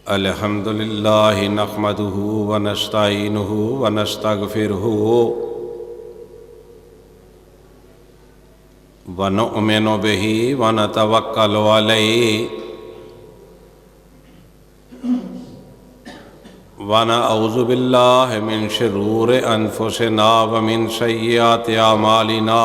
الحمد للہ نحمدہ ونستعینہ ونستغفرہ ونؤمن بہ ونتوکل علیہ ونعوذ باللہ من شرور انفسنا ومن سیئات اعمالنا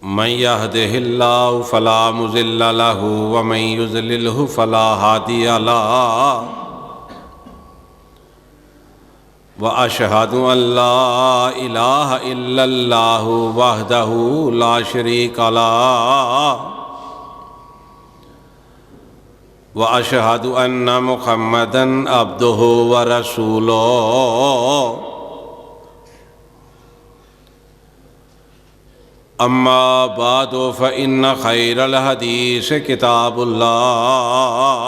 من يهده الله فلا مضل له ومن يضلله فلا هادي له وأشهد أن لا إله إلا الله وحده لا شريك له وأشهد أن محمدا عبده ورسوله اما بعد فإن خير الحديث كتاب الله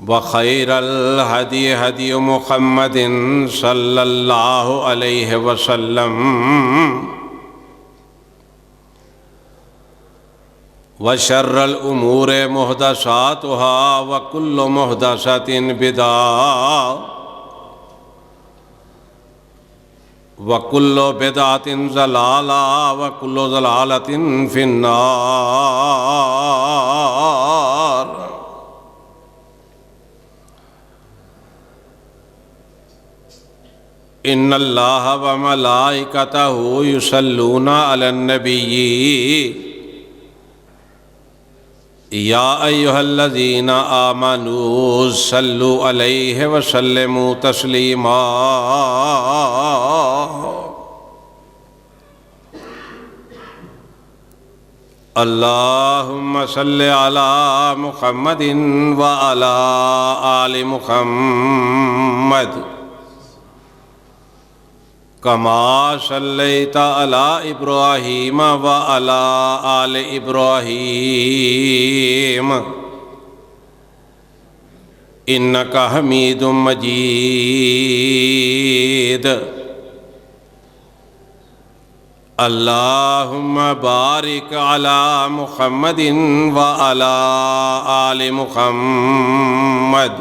وخير الهدي هدي محمد صلى الله عليه وسلم وشر الأمور محدثاتها وكل محدثة بدعة وَكُلُّ بِدْعَةٍ ضَلَالَةٍ وَكُلُّ ضَلَالَةٍ فِي النَّارِ إِنَّ اللَّهَ وَمَلَائِكَتَهُ يُصَلُّونَ عَلَى النَّبِيِّ يَا أَيُّهَا الَّذِينَ آمَنُوا صَلُّوا عَلَيْهِ وَسَلِّمُوا تَسْلِيمًا اللهم صل على محمد وعلى آل محمد كما صليت على إبراهيم وعلى آل إبراهيم إنك حميد مجيد اللهم بارك على محمد وعلى آل محمد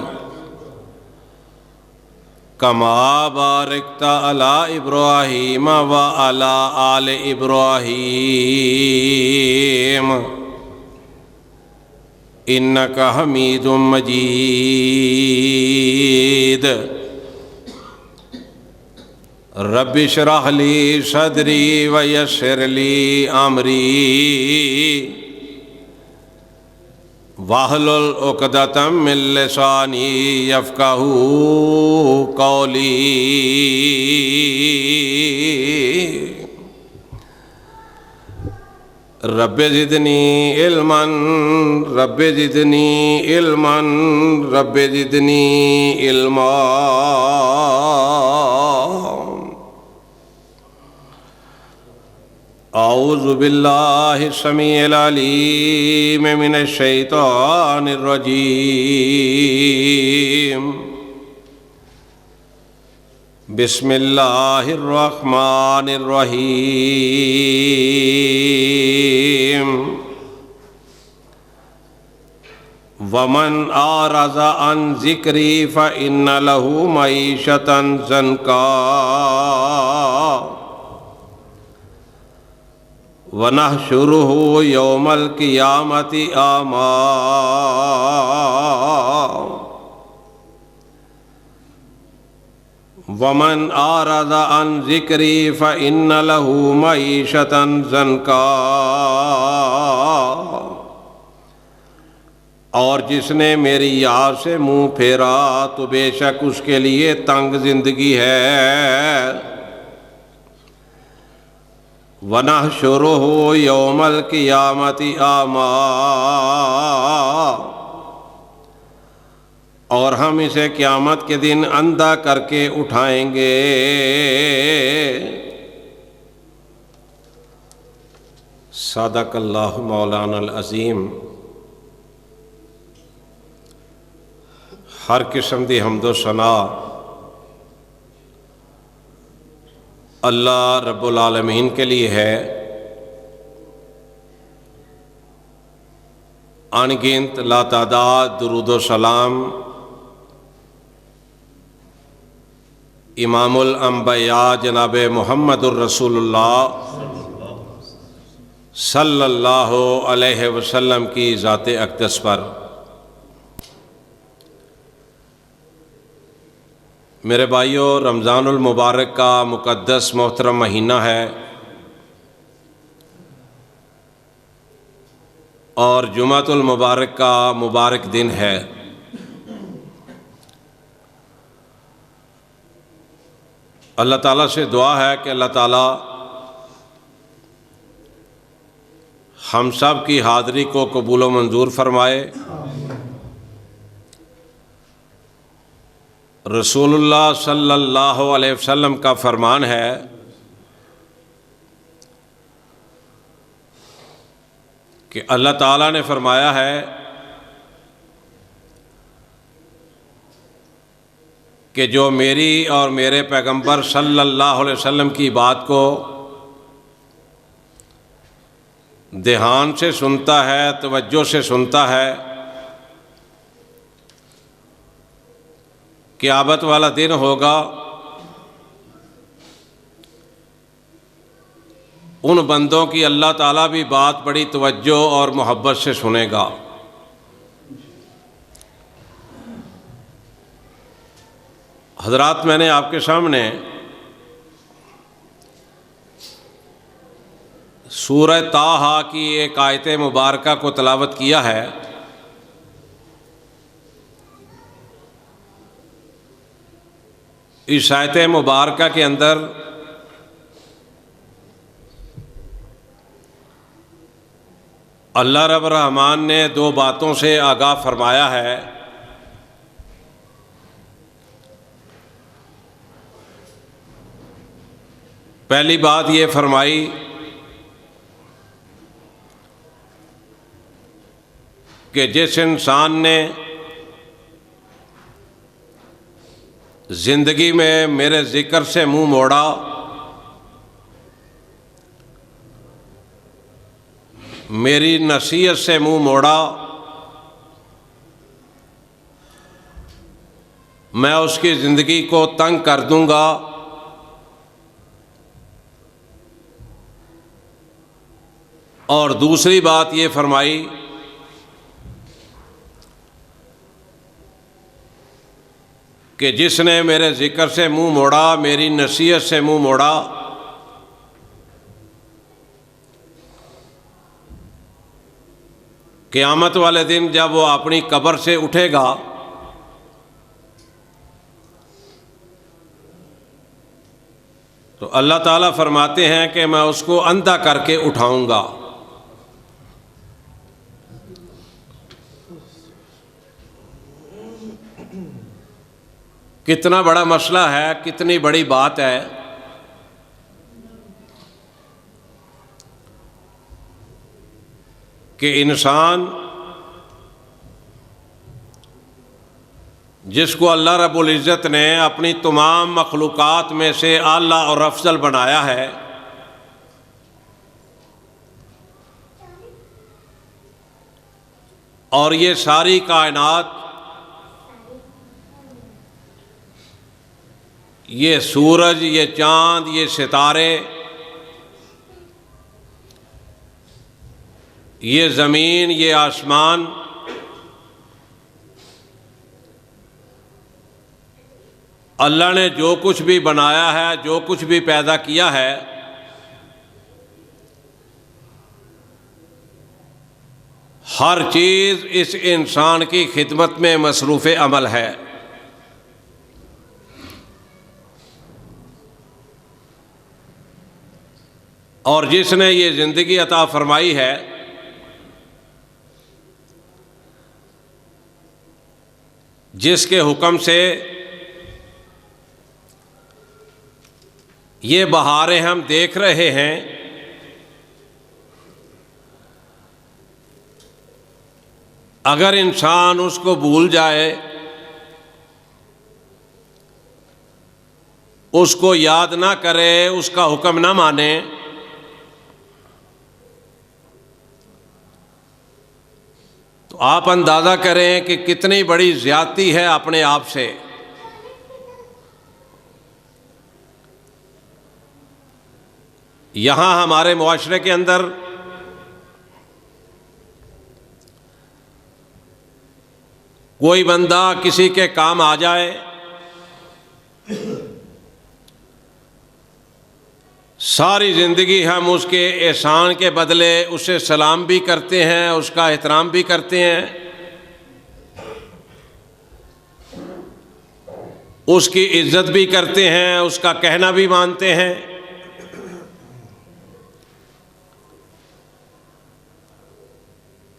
كما باركت على إبراهيم وعلى آل إبراهيم إنك حميد مجيد رب اشرح لي صدري ويسر لي أمري واحلل عقدة من لساني يفقهوا قولي رب زدني علما رب زدني علما رب زدني علما اعوذ باللہ السمیع العلیم من الشیطان الرجیم بسم اللہ الرحمن الرحیم ومن اعرض عن ذکری فإن له معیشة ضنکا وَنَحْشُرُهُ يَوْمَ الْقِيَامَةِ أَعْمَى وَمَنْ أَعْرَضَ عَنْ ذِكْرِي فَإِنَّ لَهُ مَعِيشَةً ضَنْكًا اور جس نے میری یاد سے منہ پھیرا تو بے شک اس کے لیے تنگ زندگی ہے وَنَحْشُرُهُ يَوْمَ الْقِيَامَةِ أَعْمَى اور ہم اسے قیامت کے دن اندھا کر کے اٹھائیں گے صدق اللہ مولانا العظیم ہر قسم دی حمد و ثنا اللہ رب العالمین کے لیے ہے ان گنت لاتعداد درود و سلام امام الانبیاء جناب محمد الرسول اللہ صلی اللہ علیہ وسلم کی ذات اقدس پر۔ میرے بھائیوں، رمضان المبارک کا مقدس محترم مہینہ ہے اور جمعۃ المبارک کا مبارک دن ہے۔ اللہ تعالیٰ سے دعا ہے کہ اللہ تعالیٰ ہم سب کی حاضری کو قبول و منظور فرمائے۔ رسول اللہ صلی اللہ علیہ وسلم کا فرمان ہے کہ اللہ تعالیٰ نے فرمایا ہے کہ جو میری اور میرے پیغمبر صلی اللہ علیہ وسلم کی بات کو دھیان سے سنتا ہے، توجہ سے سنتا ہے، قیامت والا دن ہوگا ان بندوں کی اللہ تعالیٰ بھی بات بڑی توجہ اور محبت سے سنے گا۔ حضرات، میں نے آپ کے سامنے سورہ طٰہٰ کی ایک آیت مبارکہ کو تلاوت کیا ہے۔ اس آیت مبارکہ کے اندر اللہ رب الرحمن نے دو باتوں سے آگاہ فرمایا ہے۔ پہلی بات یہ فرمائی کہ جس انسان نے زندگی میں میرے ذکر سے منہ موڑا، میری نصیحت سے منہ موڑا، میں اس کی زندگی کو تنگ کر دوں گا اور دوسری بات یہ فرمائی کہ جس نے میرے ذکر سے منہ موڑا، میری نصیحت سے منہ موڑا، قیامت والے دن جب وہ اپنی قبر سے اٹھے گا تو اللہ تعالیٰ فرماتے ہیں کہ میں اس کو اندھا کر کے اٹھاؤں گا۔ کتنا بڑا مسئلہ ہے، کتنی بڑی بات ہے کہ انسان جس کو اللہ رب العزت نے اپنی تمام مخلوقات میں سے اعلیٰ اور افضل بنایا ہے، اور یہ ساری کائنات، یہ سورج، یہ چاند، یہ ستارے، یہ زمین، یہ آسمان، اللہ نے جو کچھ بھی بنایا ہے، جو کچھ بھی پیدا کیا ہے، ہر چیز اس انسان کی خدمت میں مصروف عمل ہے۔ اور جس نے یہ زندگی عطا فرمائی ہے، جس کے حکم سے یہ بہاریں ہم دیکھ رہے ہیں، اگر انسان اس کو بھول جائے، اس کو یاد نہ کرے، اس کا حکم نہ مانے، تو آپ اندازہ کریں کہ کتنی بڑی زیادتی ہے اپنے آپ سے۔ یہاں ہمارے معاشرے کے اندر کوئی بندہ کسی کے کام آ جائے، ساری زندگی ہم اس کے احسان کے بدلے اسے سلام بھی کرتے ہیں، اس کا احترام بھی کرتے ہیں، اس کی عزت بھی کرتے ہیں، اس کا کہنا بھی مانتے ہیں،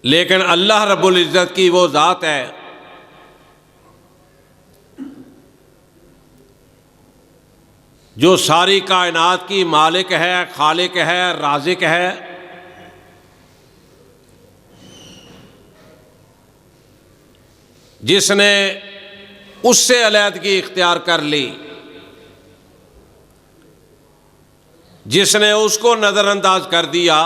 لیکن اللہ رب العزت کی وہ ذات ہے جو ساری کائنات کی مالک ہے، خالق ہے، رازق ہے، جس نے اس سے علیحدگی اختیار کر لی، جس نے اس کو نظر انداز کر دیا،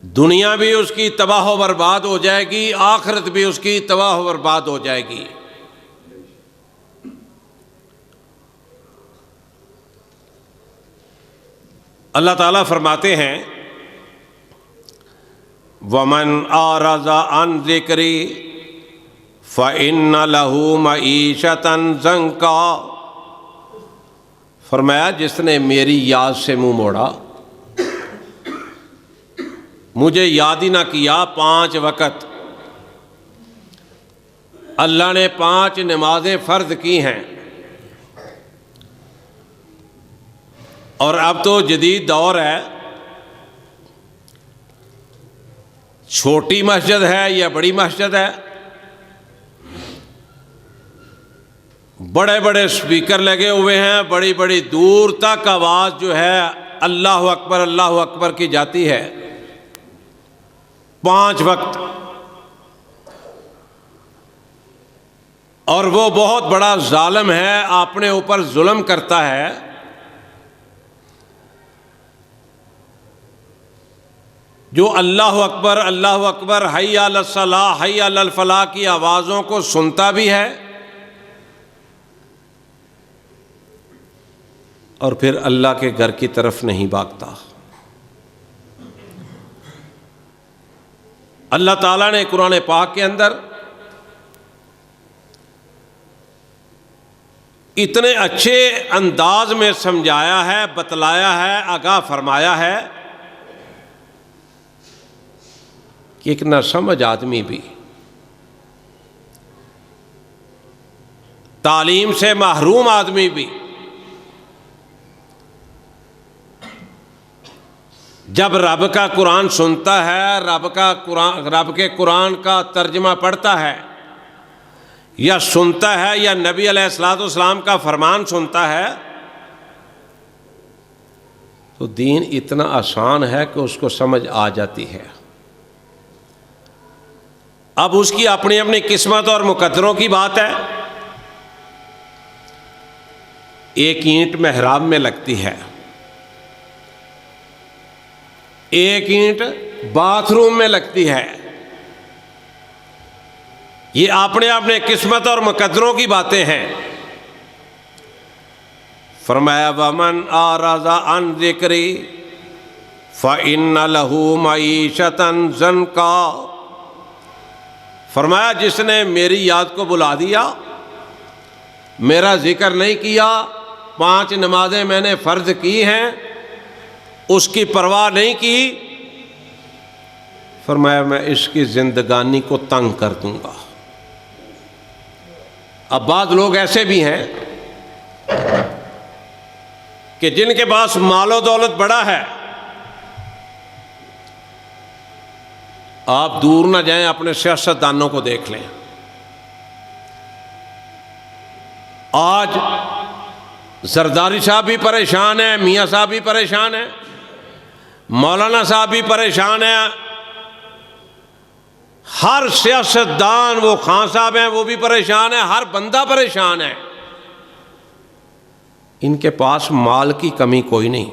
دنیا بھی اس کی تباہ و برباد ہو جائے گی، آخرت بھی اس کی تباہ و برباد ہو جائے گی۔ اللہ تعالیٰ فرماتے ہیں وَمَنْ أَعْرَضَ عَنْ ذِكْرِي فَإِنَّ لَهُ مَعِيشَةً ضَنْكًا، فرمایا جس نے میری یاد سے منہ موڑا، مجھے یاد ہی نہ کیا۔ 5 وقت اللہ نے 5 نمازیں فرض کی ہیں، اور اب تو جدید دور ہے، چھوٹی مسجد ہے یا بڑی مسجد ہے، بڑے بڑے اسپیکر لگے ہوئے ہیں، بڑی بڑی دور تک آواز جو ہے اللہ اکبر کی جاتی ہے۔ 5 وقت، اور وہ بہت بڑا ظالم ہے، اپنے اوپر ظلم کرتا ہے۔ جو اللہ اکبر حی علی الصلاح حی علی الفلاح کی آوازوں کو سنتا بھی ہے اور پھر اللہ کے گھر کی طرف نہیں بھاگتا۔ اللہ تعالیٰ نے قرآن پاک کے اندر اتنے اچھے انداز میں سمجھایا ہے، بتلایا ہے، آگاہ فرمایا ہے کہ ایک نہ سمجھ آدمی بھی، تعلیم سے محروم آدمی بھی جب رب کا قرآن سنتا ہے، رب کے قرآن کا ترجمہ پڑھتا ہے یا سنتا ہے، یا نبی علیہ الصلوۃ والسلام کا فرمان سنتا ہے، تو دین اتنا آسان ہے کہ اس کو سمجھ آ جاتی ہے۔ اب اس کی اپنی اپنی قسمت اور مقدروں کی بات ہے۔ ایک اینٹ محراب میں لگتی ہے، ایک اینٹ باتھ روم میں لگتی ہے، یہ اپنے اپنے قسمت اور مقدروں کی باتیں ہیں۔ فرمایا وَمَنْ أَعْرَضَ عَنْ ذِكْرِي فَإِنَّ لَهُ مَعِيشَةً ضَنْكًا، فرمایا جس نے میری یاد کو بلا دیا، میرا ذکر نہیں کیا، 5 نمازیں میں نے فرض کی ہیں، اس کی پرواہ نہیں کی، فرمایا میں اس کی زندگانی کو تنگ کر دوں گا۔ اب بعض لوگ ایسے بھی ہیں کہ جن کے پاس مال و دولت بڑا ہے، آپ دور نہ جائیں، اپنے سیاستدانوں کو دیکھ لیں۔ آج زرداری صاحب بھی پریشان ہیں، میاں صاحب بھی پریشان ہیں، مولانا صاحب بھی پریشان ہیں، ہر سیاستدان، وہ خان صاحب ہیں وہ بھی پریشان ہے، ہر بندہ پریشان ہے. ان کے پاس مال کی کمی کوئی نہیں.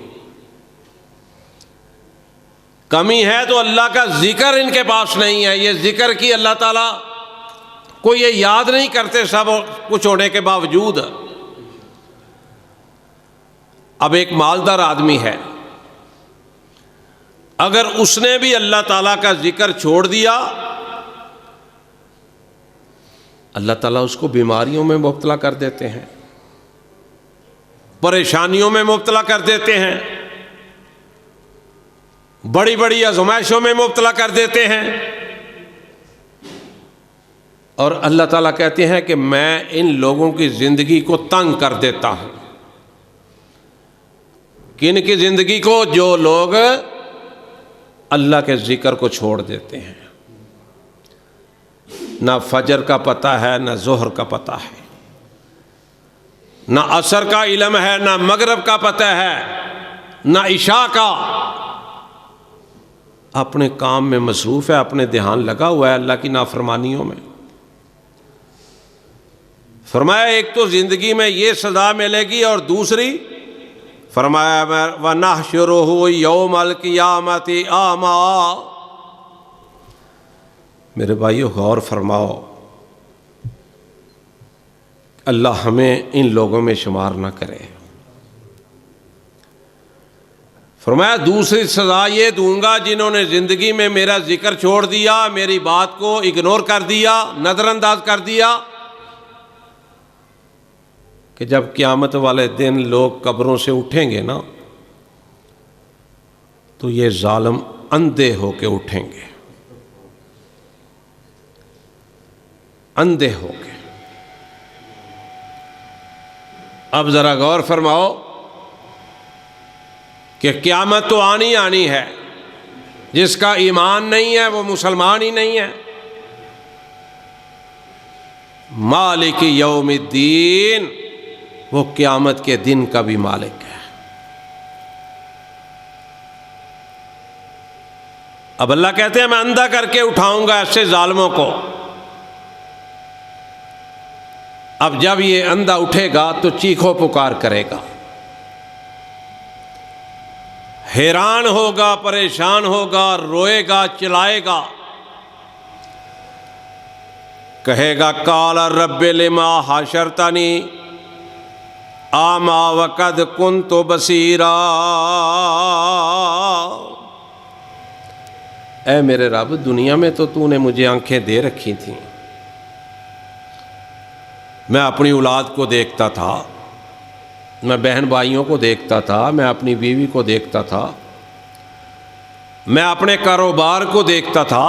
کمی ہے تو اللہ کا ذکر ان کے پاس نہیں ہے. یہ ذکر کی اللہ تعالیٰ کو یہ یاد نہیں کرتے سب کچھ ہونے کے باوجود. اب ایک مالدار آدمی ہے، اگر اس نے بھی اللہ تعالیٰ کا ذکر چھوڑ دیا، اللہ تعالیٰ اس کو بیماریوں میں مبتلا کر دیتے ہیں، پریشانیوں میں مبتلا کر دیتے ہیں، بڑی بڑی آزمائشوں میں مبتلا کر دیتے ہیں. اور اللہ تعالیٰ کہتے ہیں کہ میں ان لوگوں کی زندگی کو تنگ کر دیتا ہوں. کن کی زندگی کو؟ جو لوگ اللہ کے ذکر کو چھوڑ دیتے ہیں. نہ فجر کا پتہ ہے، نہ ظہر کا پتہ ہے، نہ عصر کا علم ہے، نہ مغرب کا پتہ ہے، نہ عشاء کا. اپنے کام میں مصروف ہے، اپنے دھیان لگا ہوا ہے اللہ کی نافرمانیوں میں. فرمایا ایک تو زندگی میں یہ سزا ملے گی، اور دوسری فرمایا وَنَحْشُرُهُ يَوْمَ الْقِيَامَةِ أَعْمَىٰ. میرے بھائیو غور فرماؤ، اللہ ہمیں ان لوگوں میں شمار نہ کرے. فرمایا دوسری سزا یہ دوں گا جنہوں نے زندگی میں میرا ذکر چھوڑ دیا، میری بات کو اگنور کر دیا، نظر انداز کر دیا، کہ جب قیامت والے دن لوگ قبروں سے اٹھیں گے نا، تو یہ ظالم اندھے ہو کے اٹھیں گے، اندھے ہو کے. اب ذرا غور فرماؤ کہ قیامت تو آنی آنی ہے، جس کا ایمان نہیں ہے وہ مسلمان ہی نہیں ہے. مالک یوم الدین، وہ قیامت کے دن کا بھی مالک ہے. اب اللہ کہتے ہیں میں اندھا کر کے اٹھاؤں گا ایسے ظالموں کو. اب جب یہ اندھا اٹھے گا تو چیخو پکار کرے گا، حیران ہوگا، پریشان ہوگا، روئے گا، چلائے گا، کہے گا قال رب لما حشرتنی اعمی وقد کنت بصیرا. اے میرے رب، دنیا میں تو نے مجھے آنکھیں دے رکھی تھیں، میں اپنی اولاد کو دیکھتا تھا، میں بہن بھائیوں کو دیکھتا تھا، میں اپنی بیوی کو دیکھتا تھا، میں اپنے کاروبار کو دیکھتا تھا،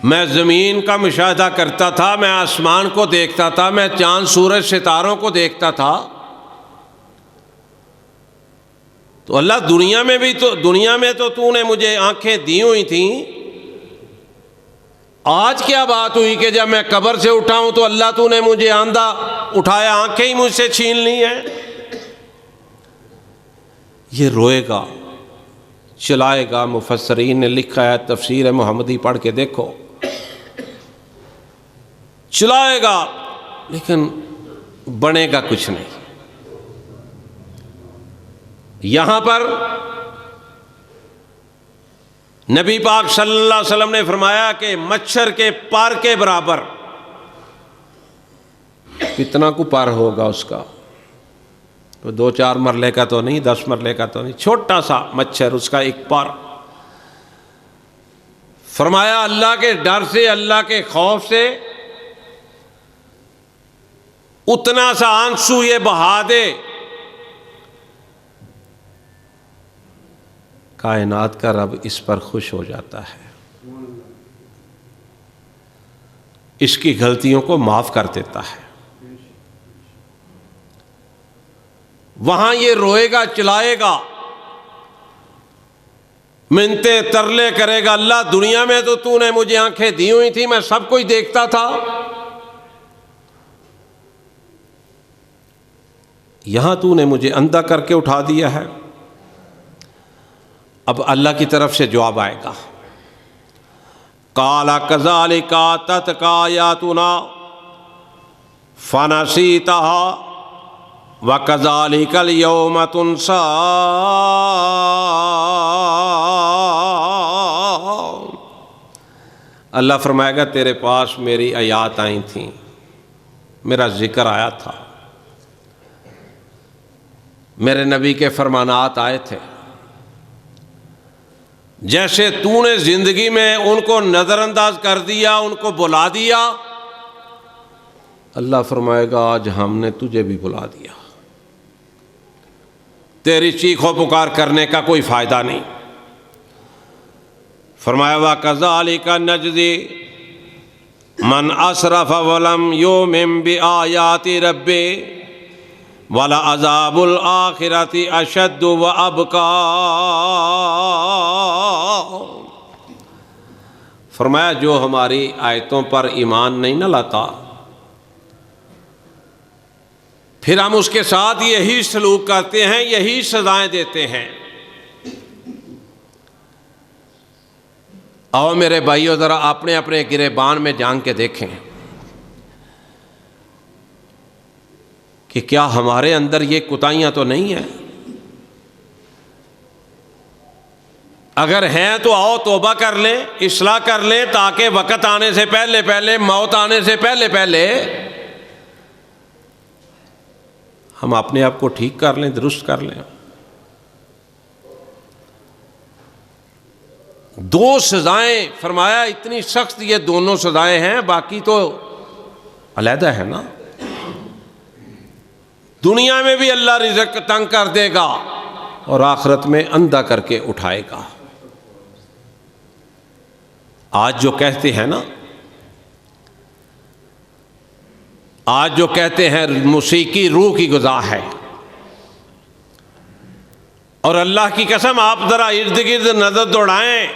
میں زمین کا مشاہدہ کرتا تھا، میں آسمان کو دیکھتا تھا، میں چاند سورج ستاروں کو دیکھتا تھا. تو اللہ دنیا میں تو نے مجھے آنکھیں دی ہوئی تھیں. آج کیا بات ہوئی کہ جب میں قبر سے اٹھا ہوں تو اللہ نے مجھے اندھا اٹھایا، آنکھیں ہی مجھ سے چھین لی ہیں. یہ روئے گا، چلائے گا. مفسرین نے لکھا ہے، تفسیر محمدی پڑھ کے دیکھو، چلائے گا لیکن بنے گا کچھ نہیں. یہاں پر نبی پاک صلی اللہ علیہ وسلم نے فرمایا کہ مچھر کے پر کے برابر، کتنا کو پر ہوگا اس کا، تو 2-4 مرلے کا تو نہیں، 10 مرلے کا تو نہیں، چھوٹا سا مچھر، اس کا ایک پر. فرمایا اللہ کے ڈر سے، اللہ کے خوف سے اتنا سا آنسو یہ بہا دے، کائنات کا رب اس پر خوش ہو جاتا ہے، اس کی غلطیوں کو معاف کر دیتا ہے. وہاں یہ روئے گا، چلائے گا، منتیں ترلے کرے گا، اللہ دنیا میں تو نے مجھے آنکھیں دی ہوئی تھی، میں سب کچھ دیکھتا تھا، یہاں نے مجھے اندھا کر کے اٹھا دیا ہے. اب اللہ کی طرف سے جواب آئے گا، قال کذالک آتتک آیاتنا فنسیتها وکذالک اليوم تنسی۔ اللہ فرمائے گا تیرے پاس میری آیات آئی تھیں، میرا ذکر آیا تھا، میرے نبی کے فرمانات آئے تھے، جیسے تو نے زندگی میں ان کو نظر انداز کر دیا، ان کو بلا دیا، اللہ فرمائے گا آج ہم نے تجھے بھی بلا دیا، تیری چیخ و پکار کرنے کا کوئی فائدہ نہیں۔ فرمایا وَكَذَلِكَ نَجْزِي مَنْ أَسْرَفَ وَلَمْ يُؤْمِنْ بِآيَاتِ رَبِّهِ وَلَعَذَابُ الْآخِرَةِ أَشَدُّ وَأَبْقَىٰ۔ فرمایا جو ہماری آیتوں پر ایمان نہیں نہ لاتا، پھر ہم اس کے ساتھ یہی سلوک کرتے ہیں، یہی سزائیں دیتے ہیں۔ آؤ میرے بھائیو ذرا اپنے اپنے گریبان میں جان کے دیکھیں کہ کیا ہمارے اندر یہ کوتاہیاں تو نہیں ہیں؟ اگر ہیں تو آؤ توبہ کر لیں، اصلاح کر لیں، تاکہ وقت آنے سے پہلے پہلے، موت آنے سے پہلے پہلے ہم اپنے آپ کو ٹھیک کر لیں، درست کر لیں۔ دو سزائیں فرمایا اتنی سخت یہ دونوں سزائیں ہیں، باقی تو علیحدہ ہے نا۔ دنیا میں بھی اللہ رزق تنگ کر دے گا اور آخرت میں اندھا کر کے اٹھائے گا۔ آج جو کہتے ہیں نا، آج جو کہتے ہیں موسیقی روح کی غذا ہے، اور اللہ کی قسم آپ ذرا ارد گرد نظر دوڑائیں،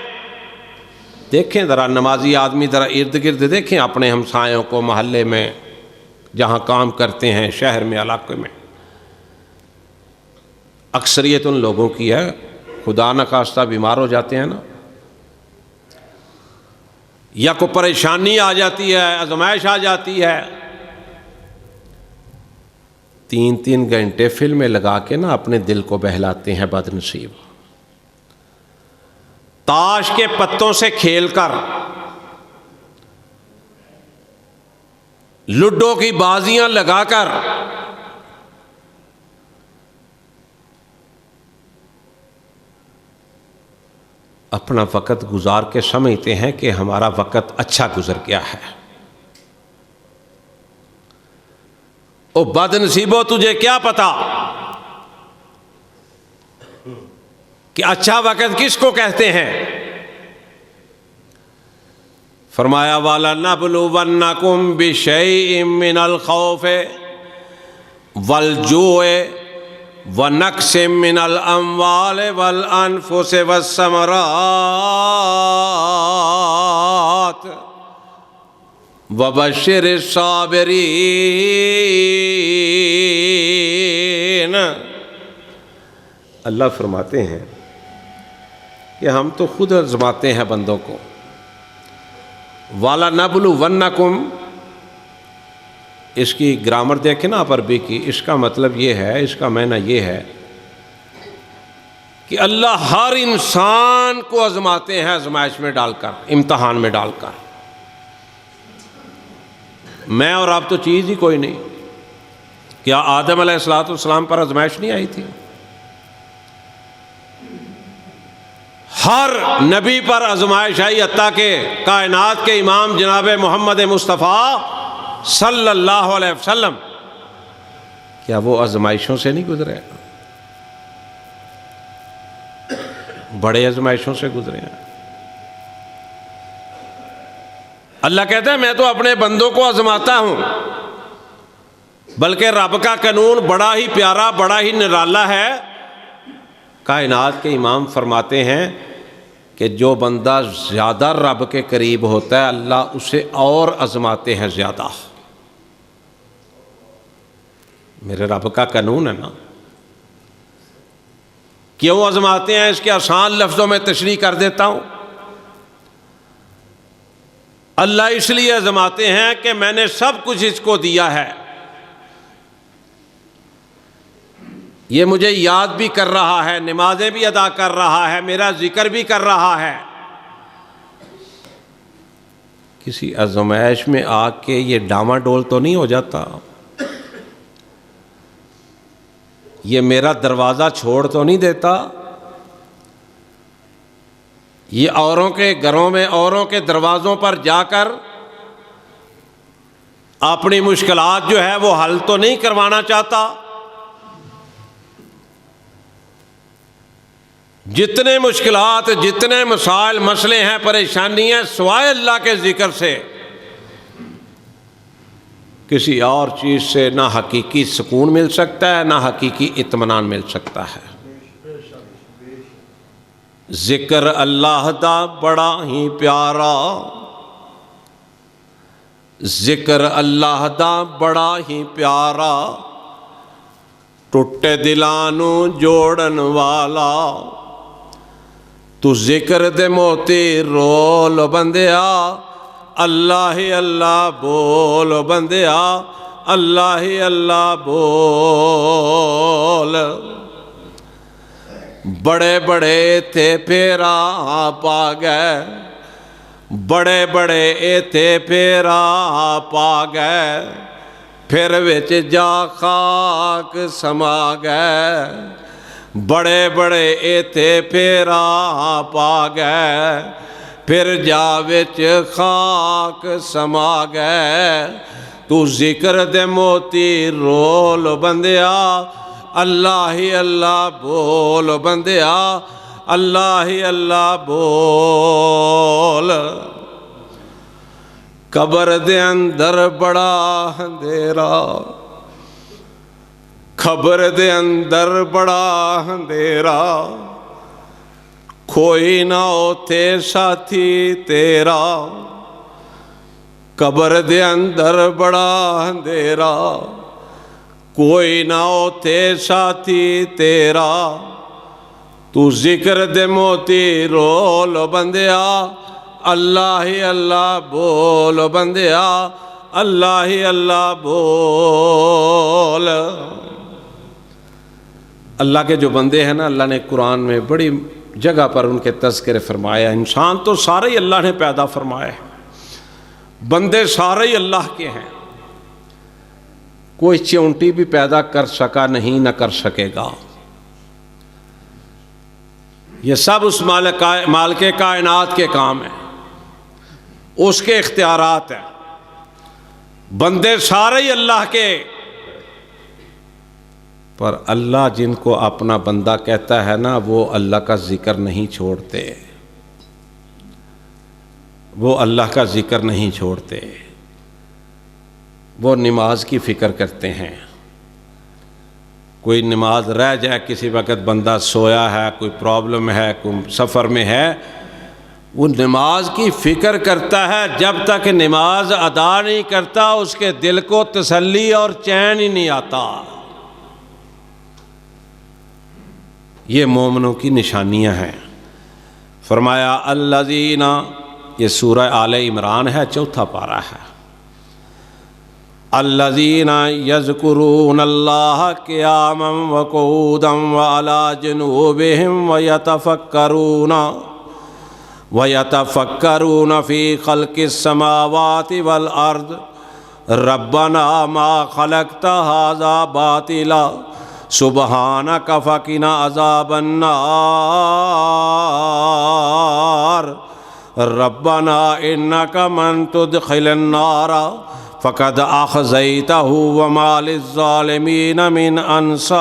دیکھیں ذرا نمازی آدمی ذرا ارد گرد دیکھیں اپنے ہمسایوں کو، محلے میں جہاں کام کرتے ہیں، شہر میں، علاقے میں، اکثریت ان لوگوں کی ہے خدا نخواستہ بیمار ہو جاتے ہیں نا، یا کوئی پریشانی آ جاتی ہے، آزمائش آ جاتی ہے، 3 گھنٹے فلمیں لگا کے نا اپنے دل کو بہلاتے ہیں بد نصیب۔ تاش کے پتوں سے کھیل کر، لڈو کی بازیاں لگا کر، اپنا وقت گزار کے سمجھتے ہیں کہ ہمارا وقت اچھا گزر گیا ہے۔ او بد نصیبو تجھے کیا پتا کہ اچھا وقت کس کو کہتے ہیں؟ فرمایا وَلَنَبْلُوَنَّكُمْ بِشَيْءٍ مِّنَ الْخَوْفِ وَالْجُوعِ وَنَقْصٍ مِّنَ الْأَمْوَالِ وَالْأَنفُسِ وَالثَّمَرَاتِ وَبَشِّرِ الصَّابِرِينَ۔ اللہ فرماتے ہیں کہ ہم تو خود آزماتے ہیں بندوں کو۔ وَلَنَبْلُوَنَّكُمْ، اس کی گرامر دیکھیں نا آپ عربی کی، اس کا مطلب یہ ہے، اس کا معنی یہ ہے کہ اللہ ہر انسان کو آزماتے ہیں، آزمائش میں ڈال کر، امتحان میں ڈال کر۔ میں اور آپ تو چیز ہی کوئی نہیں۔ کیا آدم علیہ السلام پر آزمائش نہیں آئی تھی؟ ہر نبی پر آزمائش آئی، حتیٰ کہ کائنات کے امام جناب محمد مصطفیٰ صلی اللہ علیہ وسلم، کیا وہ آزمائشوں سے نہیں گزرے؟ بڑے آزمائشوں سے گزرے ہیں۔ اللہ کہتا ہے میں تو اپنے بندوں کو آزماتا ہوں، بلکہ رب کا قانون بڑا ہی پیارا، بڑا ہی نرالا ہے۔ کائنات کے امام فرماتے ہیں کہ جو بندہ زیادہ رب کے قریب ہوتا ہے، اللہ اسے اور آزماتے ہیں زیادہ۔ میرے رب کا قانون ہے نا۔ کیوں آزماتے ہیں؟ اس کے آسان لفظوں میں تشریح کر دیتا ہوں۔ اللہ اس لیے آزماتے ہیں کہ میں نے سب کچھ اس کو دیا ہے، یہ مجھے یاد بھی کر رہا ہے، نمازیں بھی ادا کر رہا ہے، میرا ذکر بھی کر رہا ہے۔ کسی آزمائش میں آ کے یہ ڈاما ڈول تو نہیں ہو جاتا، یہ میرا دروازہ چھوڑ تو نہیں دیتا، یہ اوروں کے گھروں میں اوروں کے دروازوں پر جا کر اپنی مشکلات جو ہے وہ حل تو نہیں کروانا چاہتا۔ جتنے مشکلات، جتنے مسائل، مسئلے ہیں، پریشانی ہیں، سوائے اللہ کے ذکر سے کسی اور چیز سے نہ حقیقی سکون مل سکتا ہے، نہ حقیقی اطمینان مل سکتا ہے۔ ذکر اللہ دا بڑا ہی پیارا، ذکر اللہ دا بڑا ہی پیارا، ٹوٹے دلاں نوں جوڑن والا، تو ذکر دے موتی رول بندیا، اللہ ہی اللہ بول بندیا، اللہ ہی اللہ بول۔ بڑے بڑے تھے پھیرا پا گئے، بڑے بڑے تھے پھیرا پا گئے، پھر وچ جا خاک سما گئے، بڑے بڑے تھے پھیرا پا گئے، پھر جا وچ خاک سما گئے، تو ذکر دے موتی رول بندیا، اللہ ہی اللہ بول بندیا، اللہ ہی اللہ بول۔ قبر دے اندر بڑا اندھیرا، قبر دے اندر بڑا اندھیرا، کوئی نہ ہوتے ساتھی تیرا، قبر دے اندر بڑا اندھیرا، کوئی نہ ہوتے ساتھی تیرا، تو ذکر دے موتی رول بندیا، اللہ ہی اللہ بول بندیا، اللہ ہی اللہ بول۔ اللہ کے جو بندے ہیں نا، اللہ نے قرآن میں بڑی جگہ پر ان کے تذکرے فرمایا۔ انسان تو سارے ہی اللہ نے پیدا فرمائے، بندے سارے ہی اللہ کے ہیں، کوئی چونٹی بھی پیدا کر سکا نہیں، نہ کر سکے گا، یہ سب اس مالک کائنات کے کام ہیں، اس کے اختیارات ہیں، بندے سارے ہی اللہ کے، پر اللہ جن کو اپنا بندہ کہتا ہے نا، وہ اللہ کا ذکر نہیں چھوڑتے، وہ اللہ کا ذکر نہیں چھوڑتے، وہ نماز کی فکر کرتے ہیں۔ کوئی نماز رہ جائے، کسی وقت بندہ سویا ہے، کوئی پرابلم ہے، کوئی سفر میں ہے، وہ نماز کی فکر کرتا ہے، جب تک نماز ادا نہیں کرتا اس کے دل کو تسلی اور چین ہی نہیں آتا۔ یہ مومنوں کی نشانیاں ہیں۔ فرمایا الذین، یہ سورہ آل عمران ہے، 4 پارہ ہے، الذین یذکرون اللہ قیاما وقعودا وعلی جنوبہم ویتفکرون فی خلق السماوات والارض ربنا ما خلقت ھذا باطلا سبحانک فقنا عذاب النار ربنا انک من تدخل النار فقد اخزیتہ وما للظالمین من انصار۔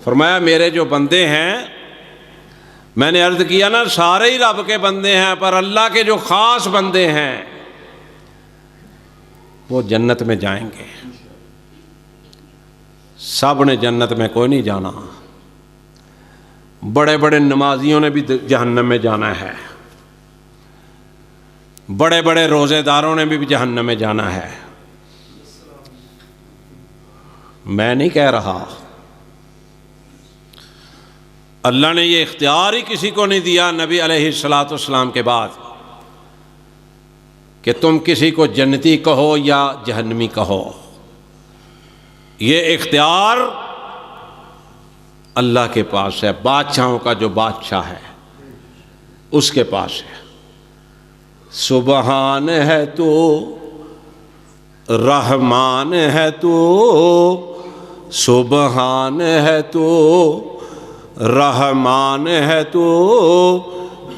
فرمایا میرے جو بندے ہیں، میں نے عرض کیا نا سارے ہی رب کے بندے ہیں، پر اللہ کے جو خاص بندے ہیں وہ جنت میں جائیں گے۔ سب نے جنت میں کوئی نہیں جانا، بڑے بڑے نمازیوں نے بھی جہنم میں جانا ہے، بڑے بڑے روزے داروں نے بھی جہنم میں جانا ہے۔ میں نہیں کہہ رہا، اللہ نے یہ اختیار ہی کسی کو نہیں دیا نبی علیہ الصلوۃ والسلام کے بعد کہ تم کسی کو جنتی کہو یا جہنمی کہو. یہ اختیار اللہ کے پاس ہے، بادشاہوں کا جو بادشاہ ہے اس کے پاس ہے. سبحان ہے تو، رحمان ہے تو، سبحان ہے تو، رحمان ہے تو،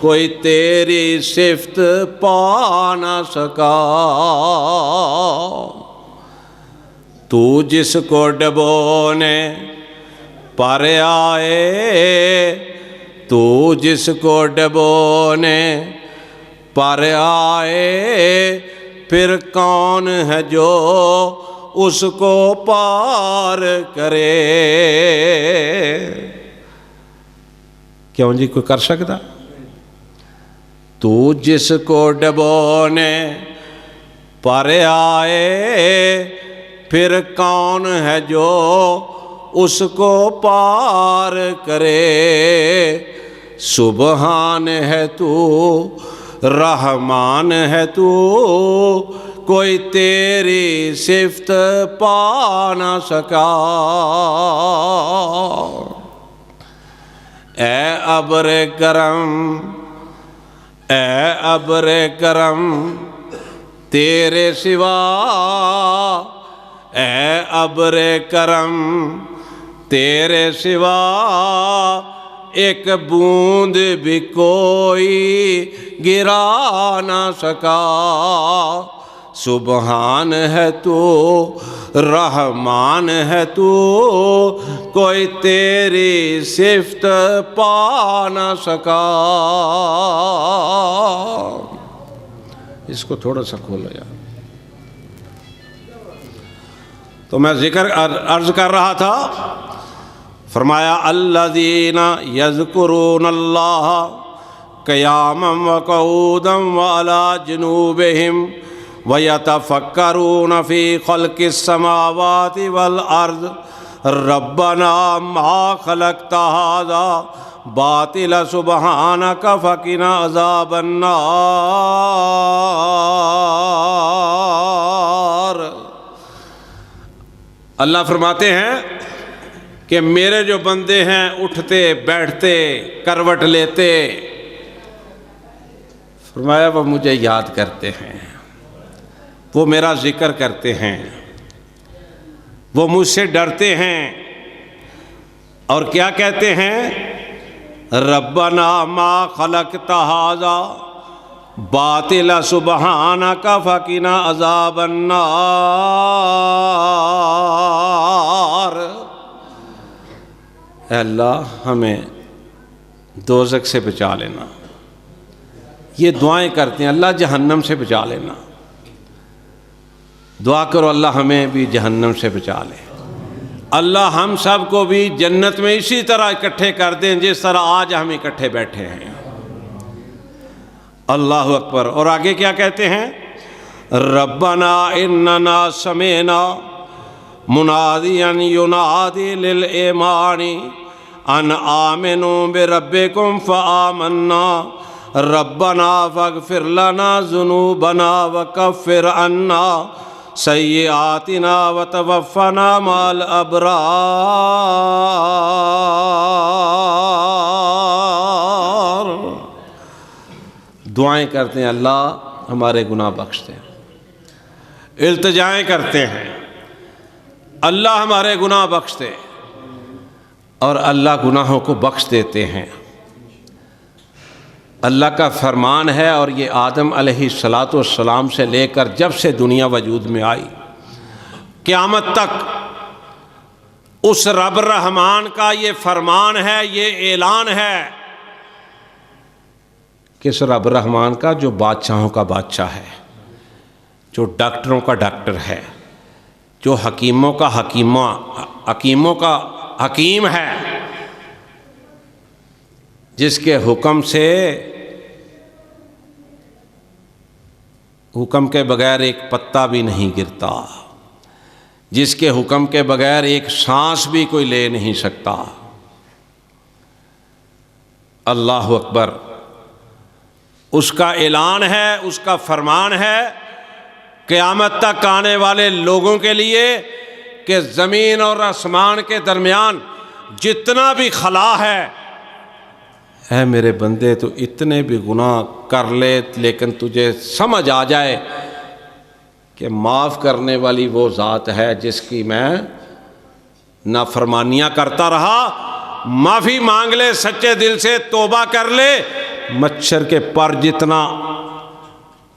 کوئی تیری صفت پا نہ سکا. تو جس کو ڈبونے پر آئے، تو جس کو ڈبونے پر آئے، پھر کون ہے جو اس کو پار کرے. کیوں جی کوئی کر سکتا؟ تو جس کو ڈبونے پر آئے، پھر کون ہے جو اس کو پار کرے. سبحان ہے تو، رحمان ہے تو، کوئی تیری صفت پا نہ سکا. اے ابر کرم، اے ابر کرم تیرے سوا، اے ابر کرم تیرے سوا، ایک بوند بھی کوئی گرا نہ سکا. سبحان ہے تو، رحمان ہے تو، کوئی تیری صفت پا نہ سکا. اس کو تھوڑا سا کھولو یار. تو میں ذکر عرض کر رہا تھا، فرمایا الذین یذکرون اللہ قیاما وقعودا وعلی جنوبہم وَيَتَفَكَّرُونَ فِي خَلْقِ السَّمَاوَاتِ وَالْأَرْضِ رَبَّنَا مَا خَلَقْتَ هَذَا بَاطِلًا سُبْحَانَكَ فَقِنَا عَذَابَ النَّارِ. اللہ فرماتے ہیں کہ میرے جو بندے ہیں اٹھتے بیٹھتے کروٹ لیتے، فرمایا وہ مجھے یاد کرتے ہیں، وہ میرا ذکر کرتے ہیں، وہ مجھ سے ڈرتے ہیں، اور کیا کہتے ہیں؟ ربنا ما خلقت ھذا باطلا سبحانک فقنا عذاب النار. اے اللہ ہمیں دوزخ سے بچا لینا. یہ دعائیں کرتے ہیں، اللہ جہنم سے بچا لینا. دعا کرو اللہ ہمیں بھی جہنم سے بچا لے. اللہ ہم سب کو بھی جنت میں اسی طرح اکٹھے کر دیں جس طرح آج ہم اکٹھے بیٹھے ہیں. اللہ اکبر. اور آگے کیا کہتے ہیں؟ ربنا اننا سمعنا منادیا ینادی للایمان ان آمنوا بربکم فآمنا ربنا فاغفر لنا ذنوبنا وکفر عنا سیئاتنا وتوفنا مع الابرار. دعائیں کرتے ہیں اللہ ہمارے گناہ بخش دیں. التجائیں کرتے ہیں اللہ ہمارے گناہ بخش دے، اور اللہ گناہوں کو بخش دیتے ہیں. اللہ کا فرمان ہے، اور یہ آدم علیہ السلام سے لے کر جب سے دنیا وجود میں آئی قیامت تک اس رب رحمان کا یہ فرمان ہے، یہ اعلان ہے. کس رب رحمان کا؟ جو بادشاہوں کا بادشاہ ہے، جو ڈاکٹروں کا ڈاکٹر ہے، جو حکیموں کا حکیم ہے، جس کے حکم کے بغیر ایک پتا بھی نہیں گرتا، جس کے حکم کے بغیر ایک سانس بھی کوئی لے نہیں سکتا. اللہ اکبر، اس کا اعلان ہے، اس کا فرمان ہے قیامت تک آنے والے لوگوں کے لیے کہ زمین اور آسمان کے درمیان جتنا بھی خلا ہے، اے میرے بندے تو اتنے بھی گناہ کر لے لیکن تجھے سمجھ آ جائے کہ معاف کرنے والی وہ ذات ہے جس کی میں نافرمانیاں کرتا رہا، معافی مانگ لے، سچے دل سے توبہ کر لے، مچھر کے پر جتنا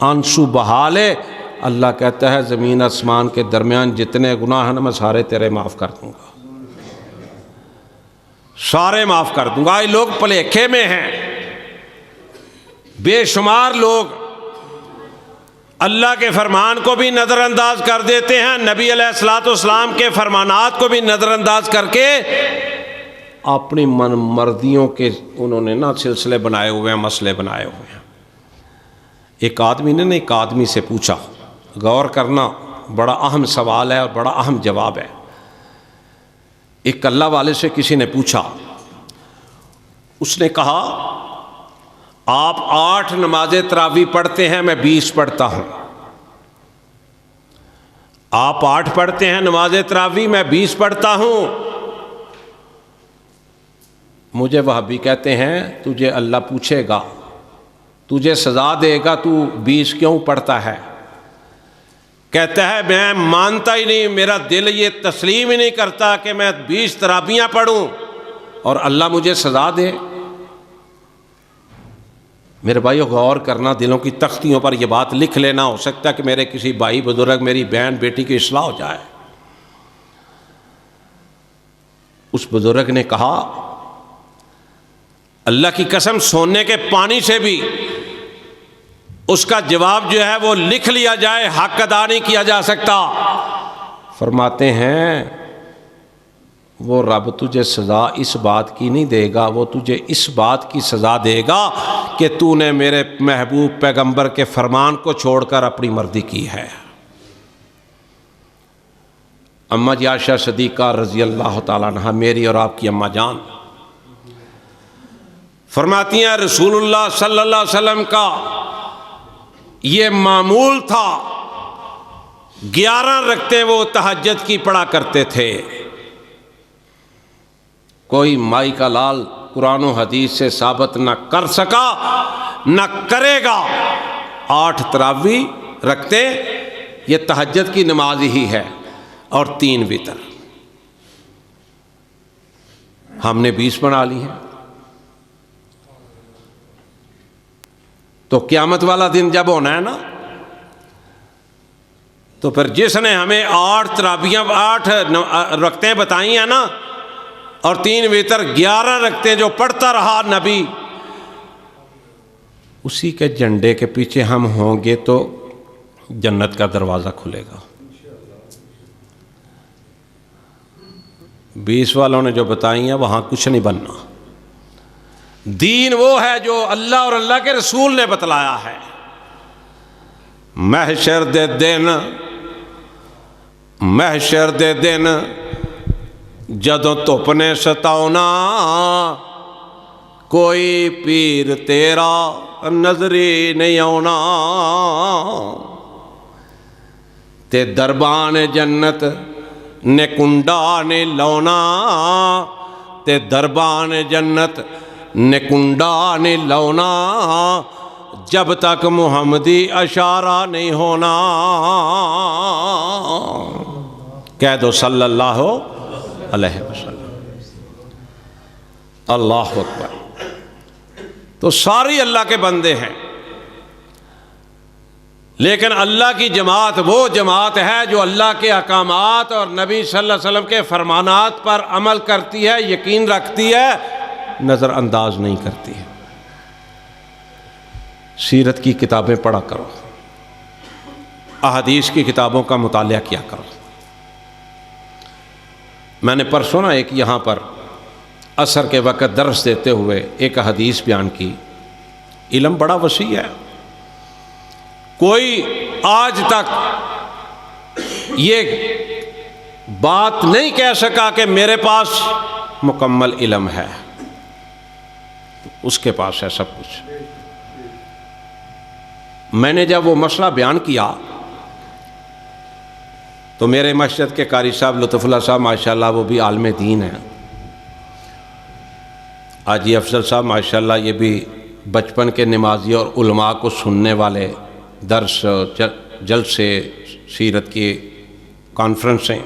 آنسو بہا لے، اللہ کہتا ہے زمین آسمان کے درمیان جتنے گناہ ہیں نا میں سارے تیرے معاف کر دوں گا، سارے معاف کر دوں گا۔ یہ لوگ پلیکھے میں ہیں، بے شمار لوگ اللہ کے فرمان کو بھی نظر انداز کر دیتے ہیں، نبی علیہ الصلوۃ والسلام کے فرمانات کو بھی نظر انداز کر کے اپنی من مرضیوں کے انہوں نے نا سلسلے بنائے ہوئے ہیں، مسئلے بنائے ہوئے ہیں۔ ایک آدمی نے ایک آدمی سے پوچھا، غور کرنا بڑا اہم سوال ہے اور بڑا اہم جواب ہے۔ ایک اللہ والے سے کسی نے پوچھا، اس نے کہا آپ 8 نمازیں تراویح پڑھتے ہیں، میں 20 پڑھتا ہوں۔ آپ 8 پڑھتے ہیں نمازیں تراویح، میں 20 پڑھتا ہوں۔ مجھے وہابی کہتے ہیں تجھے اللہ پوچھے گا، تجھے سزا دے گا، تو 20 کیوں پڑھتا ہے؟ کہتا ہے میں مانتا ہی نہیں، میرا دل یہ تسلیم ہی نہیں کرتا کہ میں 20 تراویحیں پڑھوں اور اللہ مجھے سزا دے۔ میرے بھائیو غور کرنا، دلوں کی تختیوں پر یہ بات لکھ لینا، ہو سکتا ہے کہ میرے کسی بھائی بزرگ، میری بہن بیٹی کی اصلاح ہو جائے۔ اس بزرگ نے کہا اللہ کی قسم سونے کے پانی سے بھی اس کا جواب جو ہے وہ لکھ لیا جائے، حق ادا نہیں کیا جا سکتا۔ فرماتے ہیں وہ رب تجھے سزا اس بات کی نہیں دے گا، وہ تجھے اس بات کی سزا دے گا کہ تو نے میرے محبوب پیغمبر کے فرمان کو چھوڑ کر اپنی مرضی کی ہے۔ اماں جی عائشہ صدیقہ رضی اللہ تعالیٰ عنہا، میری اور آپ کی اماں جان، فرماتی ہیں رسول اللہ صلی اللہ علیہ وسلم کا یہ معمول تھا، 11 رکعتیں وہ تہجد کی پڑھا کرتے تھے۔ کوئی مائی کا لال قرآن و حدیث سے ثابت نہ کر سکا، نہ کرے گا۔ 8 تراویح رکعتیں یہ تہجد کی نماز ہی ہے، اور 3 وتر۔ ہم نے 20 بنا لی ہے۔ تو قیامت والا دن جب ہونا ہے نا، تو پھر جس نے ہمیں 8 تراویح 8 رکعتیں بتائی ہیں نا، اور 3 وتر 11 رکعتیں جو پڑھتا رہا نبی، اسی کے جھنڈے کے پیچھے ہم ہوں گے تو جنت کا دروازہ کھلے گا۔ 20 والوں نے جو بتائی ہیں وہاں کچھ نہیں بننا۔ دین وہ ہے جو اللہ اور اللہ کے رسول نے بتلایا ہے۔ محشر دے دن جدوں دھپ نے ستاؤنا، کوئی پیر تیرا نظری نہیں آنا، تے دربان جنت نے کنڈا نے لاؤنا، تے دربان جنت نے کنڈا نے لاؤنا، جب تک محمدی اشارہ نہیں ہونا۔ کہہ دو صلی اللہ علیہ وسلم۔ اللہ اکبر۔ تو ساری اللہ کے بندے ہیں، لیکن اللہ کی جماعت وہ جماعت ہے جو اللہ کے احکامات اور نبی صلی اللہ علیہ وسلم کے فرمانات پر عمل کرتی ہے، یقین رکھتی ہے، نظر انداز نہیں کرتی ہے۔ سیرت کی کتابیں پڑھا کرو، احادیث کی کتابوں کا مطالعہ کیا کرو۔ میں نے پرسوں نا ایک یہاں پر عصر کے وقت درس دیتے ہوئے ایک حدیث بیان کی۔ علم بڑا وسیع ہے، کوئی آج تک یہ بات نہیں کہہ سکا کہ میرے پاس مکمل علم ہے۔ اس کے پاس ہے سب کچھ۔ میں نے جب وہ مسئلہ بیان کیا تو میرے مسجد کے قاری صاحب لطف اللہ صاحب ماشاءاللہ وہ بھی عالم دین ہیں، حاجی افضل صاحب ماشاءاللہ یہ بھی بچپن کے نمازی اور علماء کو سننے والے، درس جلسے سیرت کی کانفرنسیں۔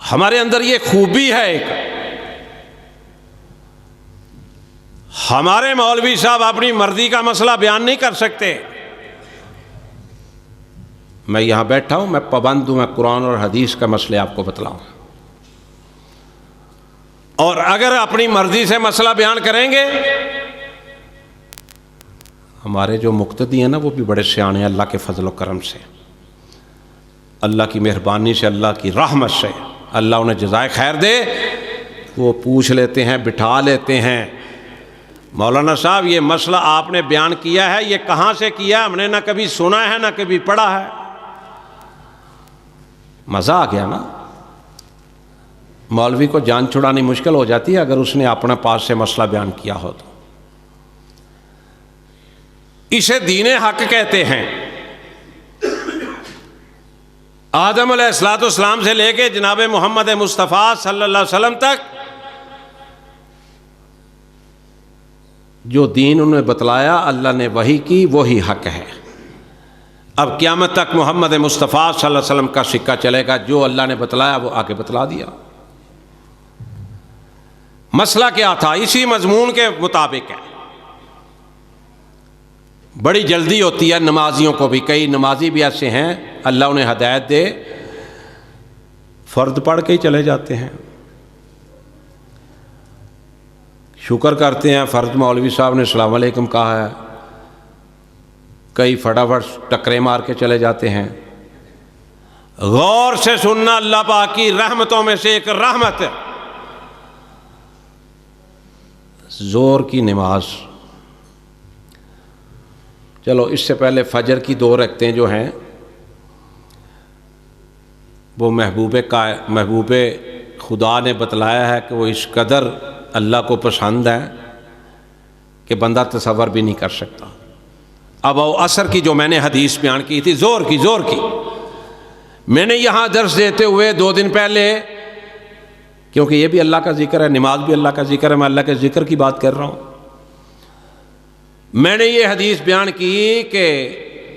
ہمارے اندر یہ خوبی ہے ایک، ہمارے مولوی صاحب اپنی مرضی کا مسئلہ بیان نہیں کر سکتے۔ میں یہاں بیٹھا ہوں، میں پابند ہوں، میں قرآن اور حدیث کا مسئلہ آپ کو بتلاؤں، اور اگر اپنی مرضی سے مسئلہ بیان کریں گے، ہمارے جو مقتدی ہیں نا وہ بھی بڑے سیانے ہیں، اللہ کے فضل و کرم سے، اللہ کی مہربانی سے، اللہ کی رحمت سے، اللہ انہیں جزائے خیر دے، وہ پوچھ لیتے ہیں، بٹھا لیتے ہیں، مولانا صاحب یہ مسئلہ آپ نے بیان کیا ہے، یہ کہاں سے کیا ہے؟ ہم نے نہ کبھی سنا ہے نہ کبھی پڑھا ہے۔ مزہ آ گیا نا۔ مولوی کو جان چھڑانی مشکل ہو جاتی ہے اگر اس نے اپنا پاس سے مسئلہ بیان کیا ہو تو۔ اسے دین حق کہتے ہیں۔ آدم علیہ السلام سے لے کے جناب محمد مصطفیٰ صلی اللہ علیہ وسلم تک جو دین انہوں نے بتلایا، اللہ نے وحی کی، وہی حق ہے۔ اب قیامت تک محمد مصطفیٰ صلی اللہ علیہ وسلم کا سکہ چلے گا، جو اللہ نے بتلایا وہ آگے بتلا دیا۔ مسئلہ کیا تھا؟ اسی مضمون کے مطابق ہے۔ بڑی جلدی ہوتی ہے نمازیوں کو بھی، کئی نمازی بھی ایسے ہیں اللہ انہیں ہدایت دے، فرض پڑھ کے ہی چلے جاتے ہیں، شکر کرتے ہیں فرض مولوی صاحب نے السلام علیکم کہا ہے، کئی فٹافٹ ٹکرے مار کے چلے جاتے ہیں۔ غور سے سننا اللہ پاک کی رحمتوں میں سے ایک رحمت ہے، زور کی نماز۔ چلو اس سے پہلے فجر کی 2 رکعتیں جو ہیں وہ محبوب خدا نے بتلایا ہے کہ وہ اس قدر اللہ کو پسند ہے کہ بندہ تصور بھی نہیں کر سکتا۔ اب وہ عصر کی جو میں نے حدیث بیان کی تھی، زور کی میں نے یہاں درس دیتے ہوئے 2 دن پہلے، کیونکہ یہ بھی اللہ کا ذکر ہے، نماز بھی اللہ کا ذکر ہے، میں اللہ کے ذکر کی بات کر رہا ہوں، میں نے یہ حدیث بیان کی کہ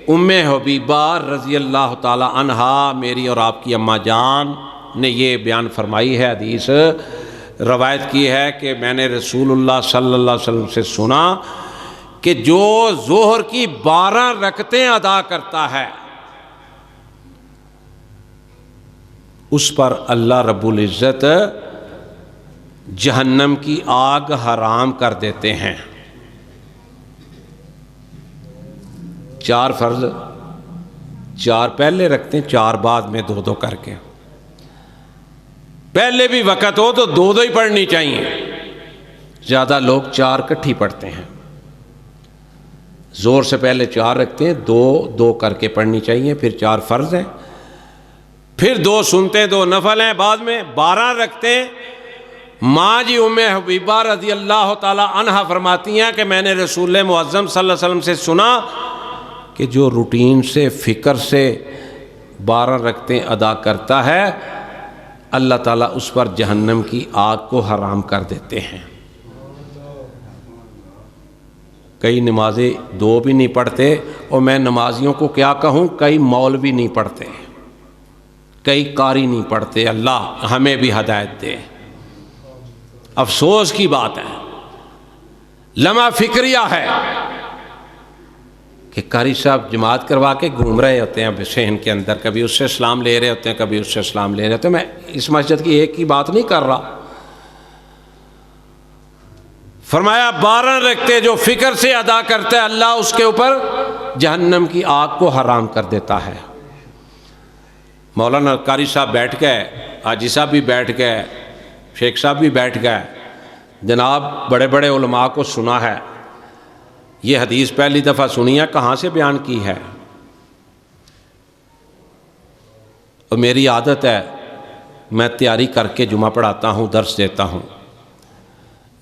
ام حبیبہ رضی اللہ تعالی عنہا، میری اور آپ کی اماں جان نے یہ بیان فرمائی ہے، حدیث روایت کی ہے کہ میں نے رسول اللہ صلی اللہ علیہ وسلم سے سنا کہ جو ظہر کی 12 رکعتیں ادا کرتا ہے اس پر اللہ رب العزت جہنم کی آگ حرام کر دیتے ہیں۔ 4 فرض، 4 پہلے رکھتے ہیں، 4 بعد میں 2 کر کے، پہلے بھی وقت ہو تو 2 ہی پڑھنی چاہیے، زیادہ لوگ 4 اکٹھی پڑھتے ہیں۔ زور سے پہلے 4 رکھتے ہیں، 2 کر کے پڑھنی چاہیے، پھر 4 فرض ہیں، پھر 2 سنتے 2 نفل ہیں، بعد میں 12 رکھتے ہیں۔ ماں جی ام حبیبہ رضی اللہ تعالی عنہا فرماتی ہیں کہ میں نے رسول معظم صلی اللہ علیہ وسلم سے سنا کہ جو روٹین سے، فکر سے 12 رکعتیں ادا کرتا ہے اللہ تعالیٰ اس پر جہنم کی آگ کو حرام کر دیتے ہیں۔ کئی نمازیں 2 بھی نہیں پڑھتے، اور میں نمازیوں کو کیا کہوں، کئی مولوی نہیں پڑھتے، کئی قاری نہیں پڑھتے، اللہ ہمیں بھی ہدایت دے۔ افسوس کی بات ہے، لمحہ فکریہ ہے کہ قاری صاحب جماعت کروا کے گھوم رہے ہوتے ہیں صحن کے اندر، کبھی اس سے اسلام لے رہے ہوتے ہیں، کبھی اس سے اسلام لے رہے ہوتے ہیں۔ میں اس مسجد کی ایک کی بات نہیں کر رہا، فرمایا 12 رکعتیں جو فکر سے ادا کرتا ہے اللہ اس کے اوپر جہنم کی آگ کو حرام کر دیتا ہے۔ مولانا قاری صاحب بیٹھ گئے، حاجی صاحب بھی بیٹھ گئے، شیخ صاحب بھی بیٹھ گئے، جناب بڑے بڑے علماء کو سنا ہے، یہ حدیث پہلی دفعہ سنی ہے، کہاں سے بیان کی ہے؟ اور میری عادت ہے میں تیاری کر کے جمعہ پڑھاتا ہوں، درس دیتا ہوں،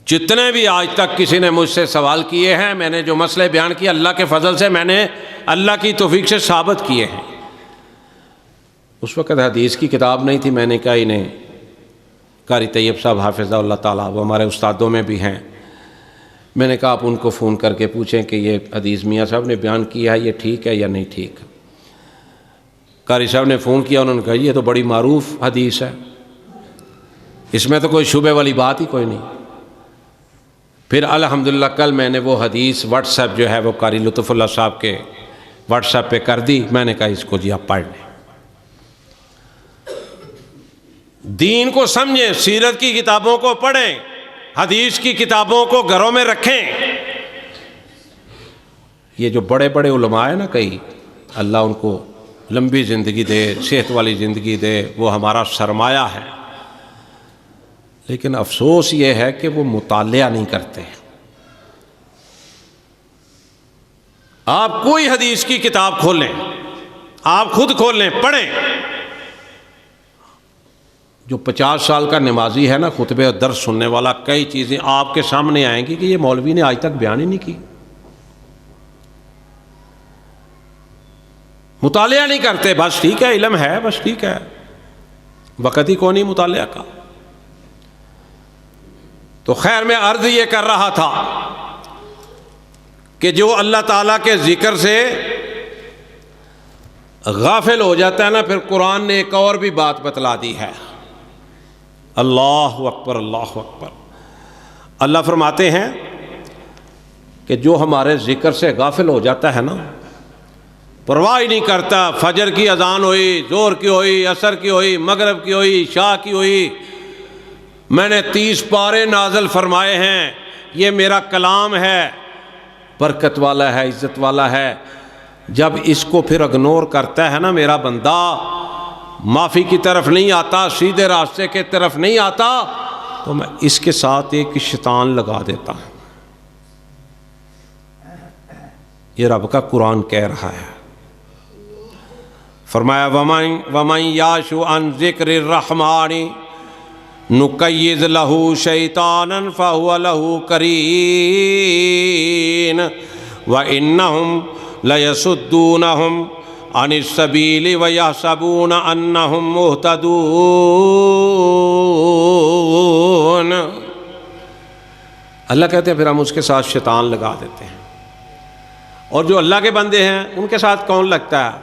جتنے بھی آج تک کسی نے مجھ سے سوال کیے ہیں، میں نے جو مسئلے بیان کیے اللہ کے فضل سے میں نے اللہ کی توفیق سے ثابت کیے ہیں۔ اس وقت حدیث کی کتاب نہیں تھی، میں نے کہا انہیں قاری طیب صاحب حافظہ اللہ تعالیٰ، وہ ہمارے استادوں میں بھی ہیں، میں نے کہا آپ ان کو فون کر کے پوچھیں کہ یہ حدیث میاں صاحب نے بیان کیا ہے، یہ ٹھیک ہے یا نہیں ٹھیک۔ قاری صاحب نے فون کیا، انہوں نے کہا یہ تو بڑی معروف حدیث ہے، اس میں تو کوئی شبہ والی بات ہی کوئی نہیں۔ پھر الحمدللہ کل میں نے وہ حدیث واٹس ایپ جو ہے وہ قاری لطف اللہ صاحب کے واٹس ایپ پہ کر دی، میں نے کہا اس کو جی آپ پڑھ لیں، دین کو سمجھیں، سیرت کی کتابوں کو پڑھیں، حدیث کی کتابوں کو گھروں میں رکھیں۔ یہ جو بڑے بڑے علماء ہیں نا، کئی اللہ ان کو لمبی زندگی دے، صحت والی زندگی دے، وہ ہمارا سرمایہ ہے، لیکن افسوس یہ ہے کہ وہ مطالعہ نہیں کرتے۔ آپ کوئی حدیث کی کتاب کھولیں، آپ خود کھولیں، پڑھیں۔ جو 50 سال کا نمازی ہے نا، خطبے اور درس سننے والا، کئی چیزیں آپ کے سامنے آئیں گی کہ یہ مولوی نے آج تک بیان ہی نہیں کی۔ مطالعہ نہیں کرتے، بس ٹھیک ہے علم ہے، بس ٹھیک ہے، وقت ہی کون نہیں مطالعہ کا۔ تو خیر میں عرض یہ کر رہا تھا کہ جو اللہ تعالیٰ کے ذکر سے غافل ہو جاتا ہے نا، پھر قرآن نے ایک اور بھی بات بتلا دی ہے۔ اللہ اکبر، اللہ اکبر۔ اللہ فرماتے ہیں کہ جو ہمارے ذکر سے غافل ہو جاتا ہے نا، پرواہ ہی نہیں کرتا، فجر کی اذان ہوئی، ظہر کی ہوئی، عصر کی ہوئی، مغرب کی ہوئی، عشاء کی ہوئی، میں نے 30 پارے نازل فرمائے ہیں، یہ میرا کلام ہے، برکت والا ہے، عزت والا ہے۔ جب اس کو پھر اگنور کرتا ہے نا میرا بندہ، معافی کی طرف نہیں آتا، سیدھے راستے کے طرف نہیں آتا، تو میں اس کے ساتھ ایک شیطان لگا دیتا ہوں۔ یہ رب کا قرآن کہہ رہا ہے، فرمایا وَمَن يَعْشُ عَن ذِكْرِ الرَّحْمَٰنِ نُقَيِّضْ لَهُ شَيْطَانًا فَهُوَ لَهُ قَرِينٌ وَإِنَّهُمْ لَيَصُدُّونَهُمْ عَنِ السَّبِيلِ وَيَحْسَبُونَ أَنَّهُمْ مُهْتَدُونَ۔ اللہ کہتے ہیں پھر ہم اس کے ساتھ شیطان لگا دیتے ہیں۔ اور جو اللہ کے بندے ہیں ان کے ساتھ کون لگتا ہے؟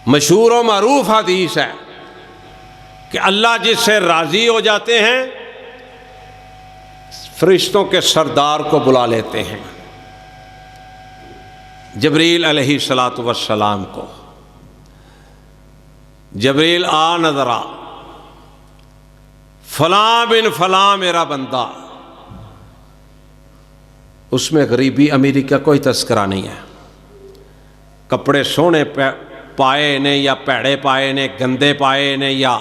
مشہور و معروف حدیث ہے کہ اللہ جس سے راضی ہو جاتے ہیں فرشتوں کے سردار کو بلا لیتے ہیں، جبریل علیہ السلام کو۔ جبریل آ نظر آ، فلاں بن فلاں میرا بندہ، اس میں غریبی امیری کا کوئی تذکرہ نہیں ہے، کپڑے سونے پائے نے یا پیڑے پائے نے، گندے پائے نے یا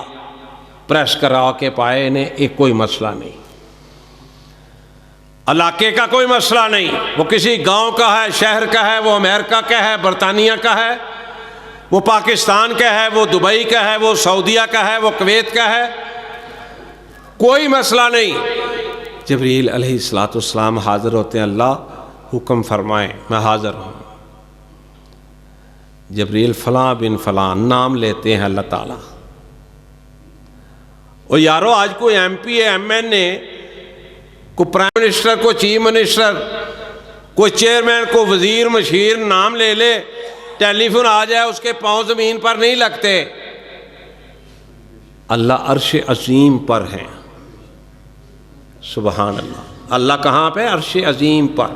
پریس کرا کے پائے نے، ایک کوئی مسئلہ نہیں، علاقے کا کوئی مسئلہ نہیں، وہ کسی گاؤں کا ہے، شہر کا ہے، وہ امریکہ کا ہے، برطانیہ کا ہے، وہ پاکستان کا ہے، وہ دبئی کا ہے، وہ سعودیہ کا ہے، وہ کویت کا ہے، کوئی مسئلہ نہیں۔ جبریل علیہ السلام حاضر ہوتے ہیں، اللہ حکم فرمائیں میں حاضر ہوں۔ جبریل فلاں بن فلاں نام لیتے ہیں اللہ تعالیٰ۔ اور یارو آج کوئی ایم پی ہے، ایم این اے، کوئی پرائم منسٹر، کوئی چیف منسٹر، کوئی چیئرمین، کوئی وزیر مشیر نام لے لے، ٹیلی فون آ جائے، اس کے پاؤں زمین پر نہیں لگتے۔ اللہ عرش عظیم پر ہیں، سبحان اللہ۔ اللہ کہاں پہ؟ عرش عظیم پر۔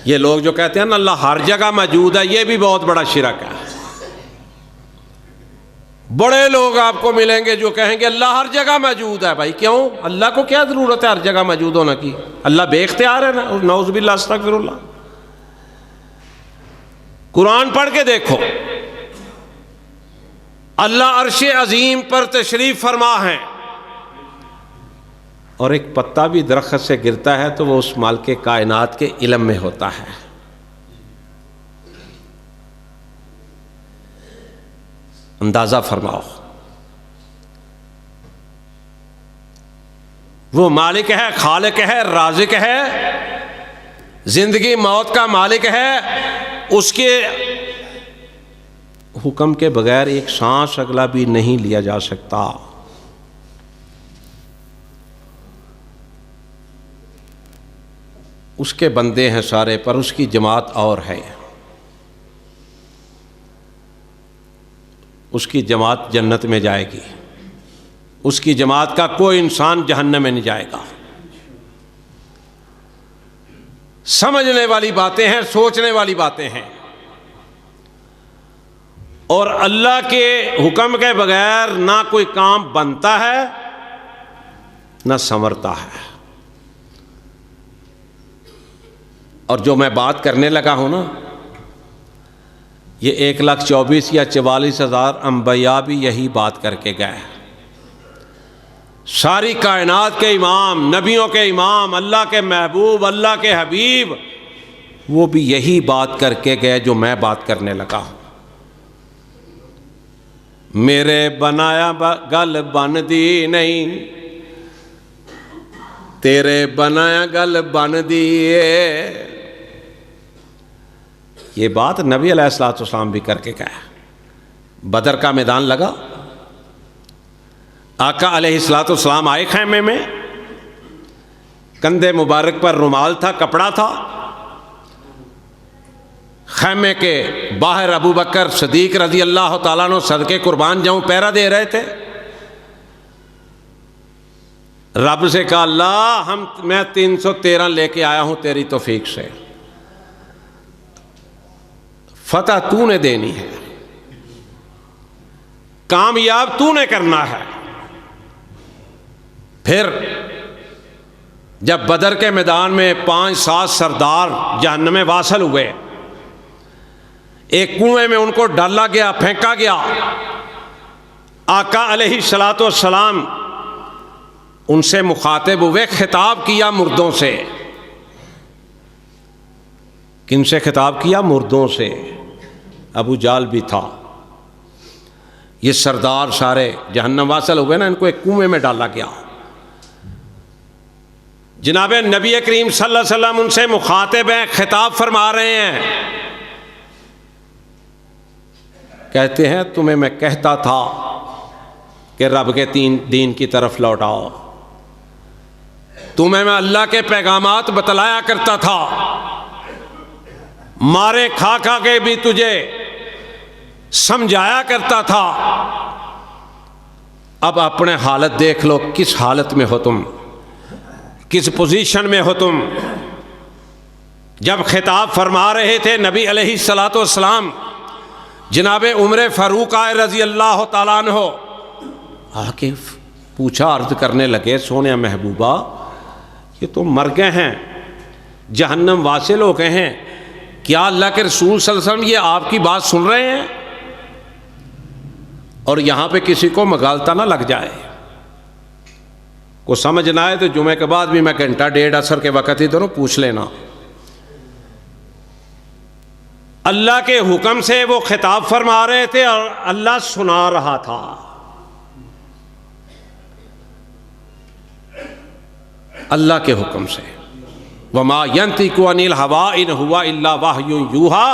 یہ لوگ جو کہتے ہیں نا اللہ ہر جگہ موجود ہے، یہ بھی بہت بڑا شرک ہے۔ بڑے لوگ آپ کو ملیں گے جو کہیں گے اللہ ہر جگہ موجود ہے۔ بھائی کیوں؟ اللہ کو کیا ضرورت ہے ہر جگہ موجود ہونا کی؟ اللہ بے اختیار ہے نا، نعوذ باللہ استغفر اللہ۔ قرآن پڑھ کے دیکھو، اللہ عرش عظیم پر تشریف فرما ہے، اور ایک پتا بھی درخت سے گرتا ہے تو وہ اس مالک کائنات کے علم میں ہوتا ہے۔ اندازہ فرماؤ، وہ مالک ہے، خالق ہے، رازق ہے، زندگی موت کا مالک ہے، اس کے حکم کے بغیر ایک سانس اگلا بھی نہیں لیا جا سکتا۔ اس کے بندے ہیں سارے، پر اس کی جماعت اور ہے۔ اس کی جماعت جنت میں جائے گی، اس کی جماعت کا کوئی انسان جہنم میں نہیں جائے گا۔ سمجھنے والی باتیں ہیں، سوچنے والی باتیں ہیں، اور اللہ کے حکم کے بغیر نہ کوئی کام بنتا ہے نہ سنورتا ہے۔ اور جو میں بات کرنے لگا ہوں نا، یہ 1,24,000 یا 44,000 انبیاء بھی یہی بات کر کے گئے۔ ساری کائنات کے امام، نبیوں کے امام، اللہ کے محبوب، اللہ کے حبیب، وہ بھی یہی بات کر کے گئے جو میں بات کرنے لگا ہوں۔ میرے بنایا گل بن دی نہیں، تیرے بنایا گل بن دی۔ یہ بات نبی علیہ الصلوۃ والسلام بھی کر کے گئے۔ بدر کا میدان لگا، آقا علیہ الصلوۃ والسلام آئے خیمے میں، کندھے مبارک پر رومال تھا، کپڑا تھا، خیمے کے باہر ابو بکر صدیق رضی اللہ تعالیٰ عنہ صدقے قربان جاؤں پہرا دے رہے تھے۔ رب سے کہا اللہ میں 313 لے کے آیا ہوں تیری توفیق سے، فتح تو نے دینی ہے، کامیاب تو نے کرنا ہے۔ پھر جب بدر کے میدان میں 5-7 سردار جہنم میں واصل ہوئے، ایک کنویں میں ان کو ڈالا گیا، پھینکا گیا، آقا علیہ الصلوۃ والسلام ان سے مخاطب ہوئے، خطاب کیا مردوں سے۔ کن سے خطاب کیا؟ مردوں سے۔ ابو جال بھی تھا۔ یہ سردار سارے جہنم واصل ہوئے نا، ان کو ایک کنویں میں ڈالا گیا۔ جناب نبی کریم صلی اللہ علیہ وسلم ان سے مخاطب ہیں، خطاب فرما رہے ہیں، کہتے ہیں تمہیں میں کہتا تھا کہ رب کے دین کی طرف لوٹاؤ، تمہیں میں اللہ کے پیغامات بتلایا کرتا تھا، مارے کھا کھا کے بھی تجھے سمجھایا کرتا تھا۔ اب اپنے حالت دیکھ لو، کس حالت میں ہو تم، کس پوزیشن میں ہو تم۔ جب خطاب فرما رہے تھے نبی علیہ الصلوۃ والسلام، جناب عمر فاروق آئے رضی اللہ تعالیٰ عنہ، آ کے پوچھا، عرض کرنے لگے، سونے محبوبہ یہ تو مر گئے ہیں، جہنم واصل ہو گئے ہیں، کیا اللہ کے رسول صلی اللہ علیہ وسلم یہ آپ کی بات سن رہے ہیں؟ اور یہاں پہ کسی کو مغالطہ نہ لگ جائے، کو سمجھ نہ آئے تو جمعے کے بعد بھی میں گھنٹہ ڈیڑھ عصر کے وقت ہی دونوں پوچھ لینا۔ اللہ کے حکم سے وہ خطاب فرما رہے تھے اور اللہ سنا رہا تھا۔ اللہ کے حکم سے، وما ينطق عن الهوى ان هو الا وحی یوحی،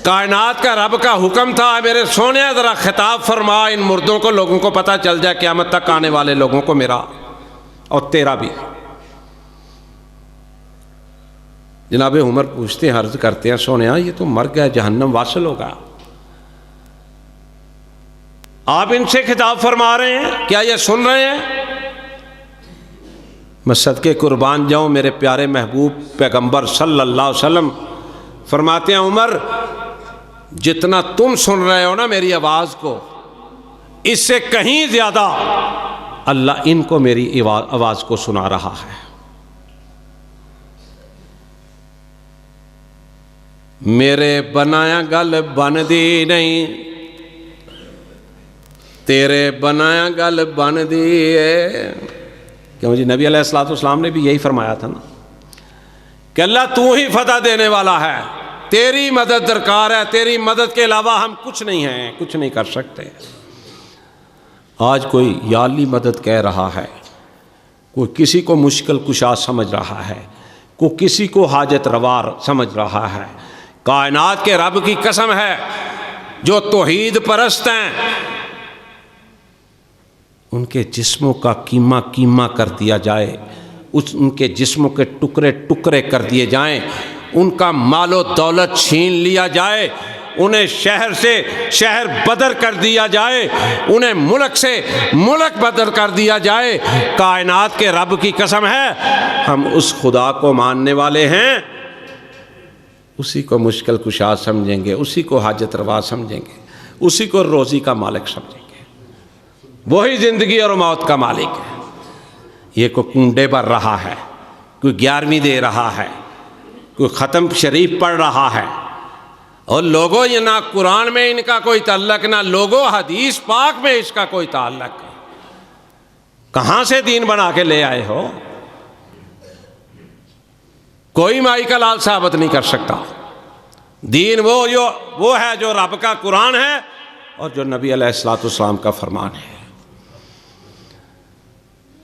کائنات کا رب کا حکم تھا، میرے سونے ذرا خطاب فرما ان مردوں کو، لوگوں کو پتہ چل جائے قیامت تک آنے والے لوگوں کو، میرا اور تیرا بھی۔ جناب عمر پوچھتے ہیں، عرض کرتے ہیں، سونے یہ تو مر گیا، جہنم واصل ہوگا، آپ ان سے خطاب فرما رہے ہیں، کیا یہ سن رہے ہیں؟ میں صدقے قربان جاؤں، میرے پیارے محبوب پیغمبر صلی اللہ علیہ وسلم فرماتے ہیں، عمر جتنا تم سن رہے ہو نا میری آواز کو، اس سے کہیں زیادہ اللہ ان کو میری آواز کو سنا رہا ہے۔ میرے بنایا گل بن دی نہیں، تیرے بنایا گل بن دی ہے۔ کیوں جی نبی علیہ الصلوۃ والسلام نے بھی یہی فرمایا تھا نا کہ اللہ تو ہی فتح دینے والا ہے، تیری مدد درکار ہے، تیری مدد کے علاوہ ہم کچھ نہیں ہیں، کچھ نہیں کر سکتے۔ آج کوئی یا اللہ مدد کہہ رہا ہے، کوئی کسی کو مشکل کشا سمجھ رہا ہے، کوئی کسی کو حاجت روا سمجھ رہا ہے۔ کائنات کے رب کی قسم ہے، جو توحید پرست ہیں ان کے جسموں کا کیما کیما کر دیا جائے، ان کے جسموں کے ٹکڑے ٹکڑے کر دیے جائیں، ان کا مال و دولت چھین لیا جائے، انہیں شہر سے شہر بدر کر دیا جائے، انہیں ملک سے ملک بدر کر دیا جائے، کائنات کے رب کی قسم ہے ہم اس خدا کو ماننے والے ہیں، اسی کو مشکل کشا سمجھیں گے، اسی کو حاجت روا سمجھیں گے، اسی کو روزی کا مالک سمجھیں گے، وہی زندگی اور موت کا مالک ہے۔ یہ کوئی کنڈے بھر رہا ہے، کوئی 11ویں دے رہا ہے، کوئی ختم شریف پڑھ رہا ہے، اور لوگوں یہ نہ قرآن میں ان کا کوئی تعلق، نہ لوگوں حدیث پاک میں اس کا کوئی تعلق، کہاں سے دین بنا کے لے آئے ہو؟ کوئی مائی کا لال ثابت نہیں کر سکتا۔ دین وہ ہے جو رب کا قرآن ہے اور جو نبی علیہ الصلوۃ والسلام کا فرمان ہے۔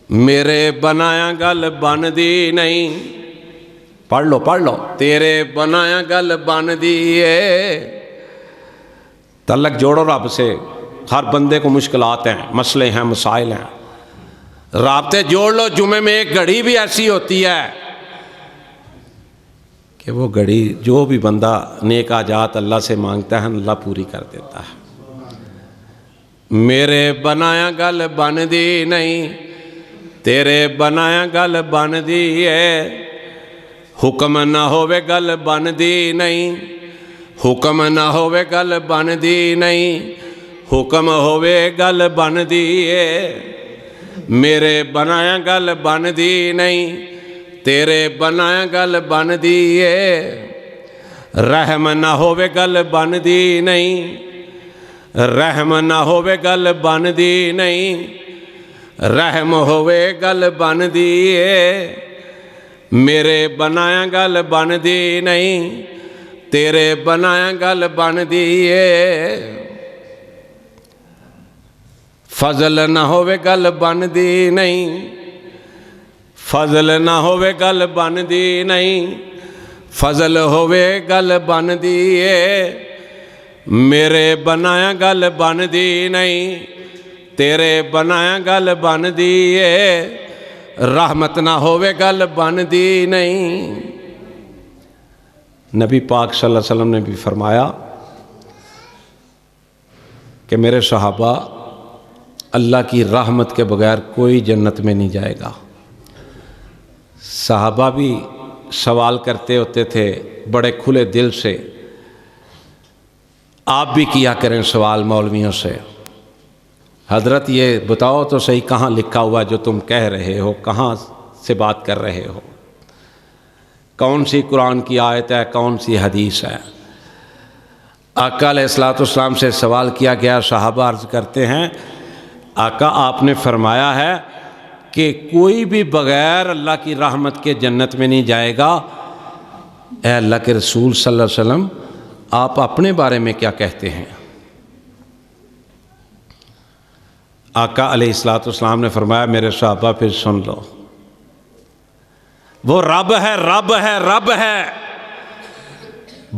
میرے بنایا گل بن دی نہیں، پڑھ لو، تیرے بنایا گل بن دی ہے۔ تعلق جوڑو رب سے، ہر بندے کو مشکلات ہیں، مسئلے ہیں، مسائل ہیں، رابطے جوڑ لو۔ جمعے میں ایک گھڑی بھی ایسی ہوتی ہے کہ وہ گھڑی جو بھی بندہ نیک حاجات اللہ سے مانگتا ہے اللہ پوری کر دیتا ہے۔ میرے بنایا گل بن دی نہیں، تیرے بنایا گل بن دی ہے۔ حکم نہ ہووے گل بن دی نہیں، حکم نہ ہووے گل بن دی نہیں، حکم ہووے گل بن دی ہے۔ میرے بنایا گل بن دی نہیں، تیرے بنایا گل بن دی ہے۔ رحم نہ ہووے گل بن دی نہیں، رحم نہ ہووے گل بن دی نہیں، رحم ہووے گل بن دی ہے۔ میرے بنایا گل بن دی نہیں، تیرے بنایا گل بن دی ہے۔ فضل نہ ہووے گل بن دی نہیں، فضل نہ ہووے گل بن دی نہیں، فضل ہووے گل بن دی ہے۔ میرے بنایا گل بن دی نہیں، تیرے بنایا گل بن دی ہے۔ رحمت نہ ہووے گل بن دی نہیں۔ نبی پاک صلی اللہ علیہ وسلم نے بھی فرمایا کہ میرے صحابہ اللہ کی رحمت کے بغیر کوئی جنت میں نہیں جائے گا۔ صحابہ بھی سوال کرتے ہوتے تھے بڑے کھلے دل سے، آپ بھی کیا کریں سوال مولویوں سے، حضرت یہ بتاؤ تو صحیح کہاں لکھا ہوا جو تم کہہ رہے ہو، کہاں سے بات کر رہے ہو، کون سی قرآن کی آیت ہے، کون سی حدیث ہے۔ آقا علیہ الصلوۃ والسلام سے سوال کیا گیا، صحابہ عرض کرتے ہیں آقا آپ نے فرمایا ہے کہ کوئی بھی بغیر اللہ کی رحمت کے جنت میں نہیں جائے گا۔ اے اللہ کے رسول صلی اللہ علیہ وسلم آپ اپنے بارے میں کیا کہتے ہیں؟ آقا علیہ الصلوۃ والسلام نے فرمایا میرے صحابہ پھر سن لو، وہ رب ہے، رب ہے، رب ہے،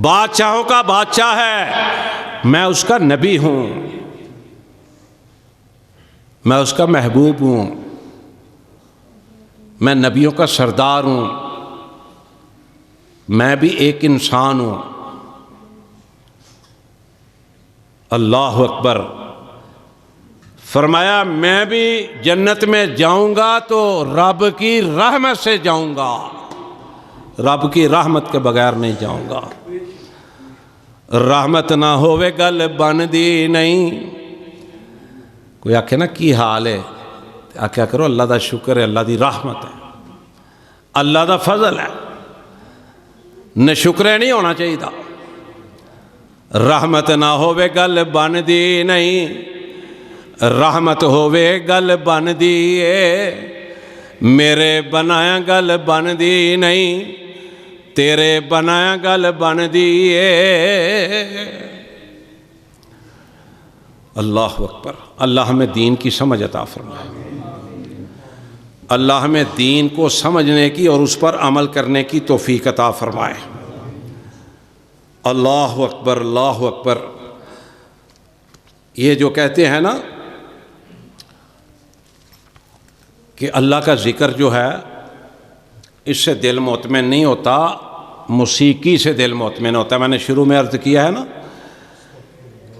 بادشاہوں کا بادشاہ ہے، میں اس کا نبی ہوں، میں اس کا محبوب ہوں، میں نبیوں کا سردار ہوں، میں بھی ایک انسان ہوں۔ اللہ اکبر۔ فرمایا میں بھی جنت میں جاؤں گا تو رب کی رحمت سے جاؤں گا، رب کی رحمت کے بغیر نہیں جاؤں گا۔ رحمت نہ ہووے گل بن دی نہیں۔ کوئی آکھے نا کی حال ہے، آکھیا کرو اللہ دا شکر ہے، اللہ دی رحمت ہے، اللہ دا فضل ہے، نہ شکرے نہیں ہونا چاہیے دا۔ رحمت نہ ہووے گل بن دی نہیں، رحمت ہووے گل بن دی ہے۔ میرے بنایا گل بن دی نہیں، تیرے بنایا گل بن دی ہے۔ اللہ اکبر۔ اللہ ہمیں دین کی سمجھ عطا فرمائے، اللہ ہمیں دین کو سمجھنے کی اور اس پر عمل کرنے کی توفیق عطا فرمائے۔ اللہ اکبر، اللہ اکبر۔ یہ جو کہتے ہیں نا کہ اللہ کا ذکر جو ہے اس سے دل مطمئن نہیں ہوتا، موسیقی سے دل مطمئن ہوتا ہے۔ میں نے شروع میں عرض کیا ہے نا،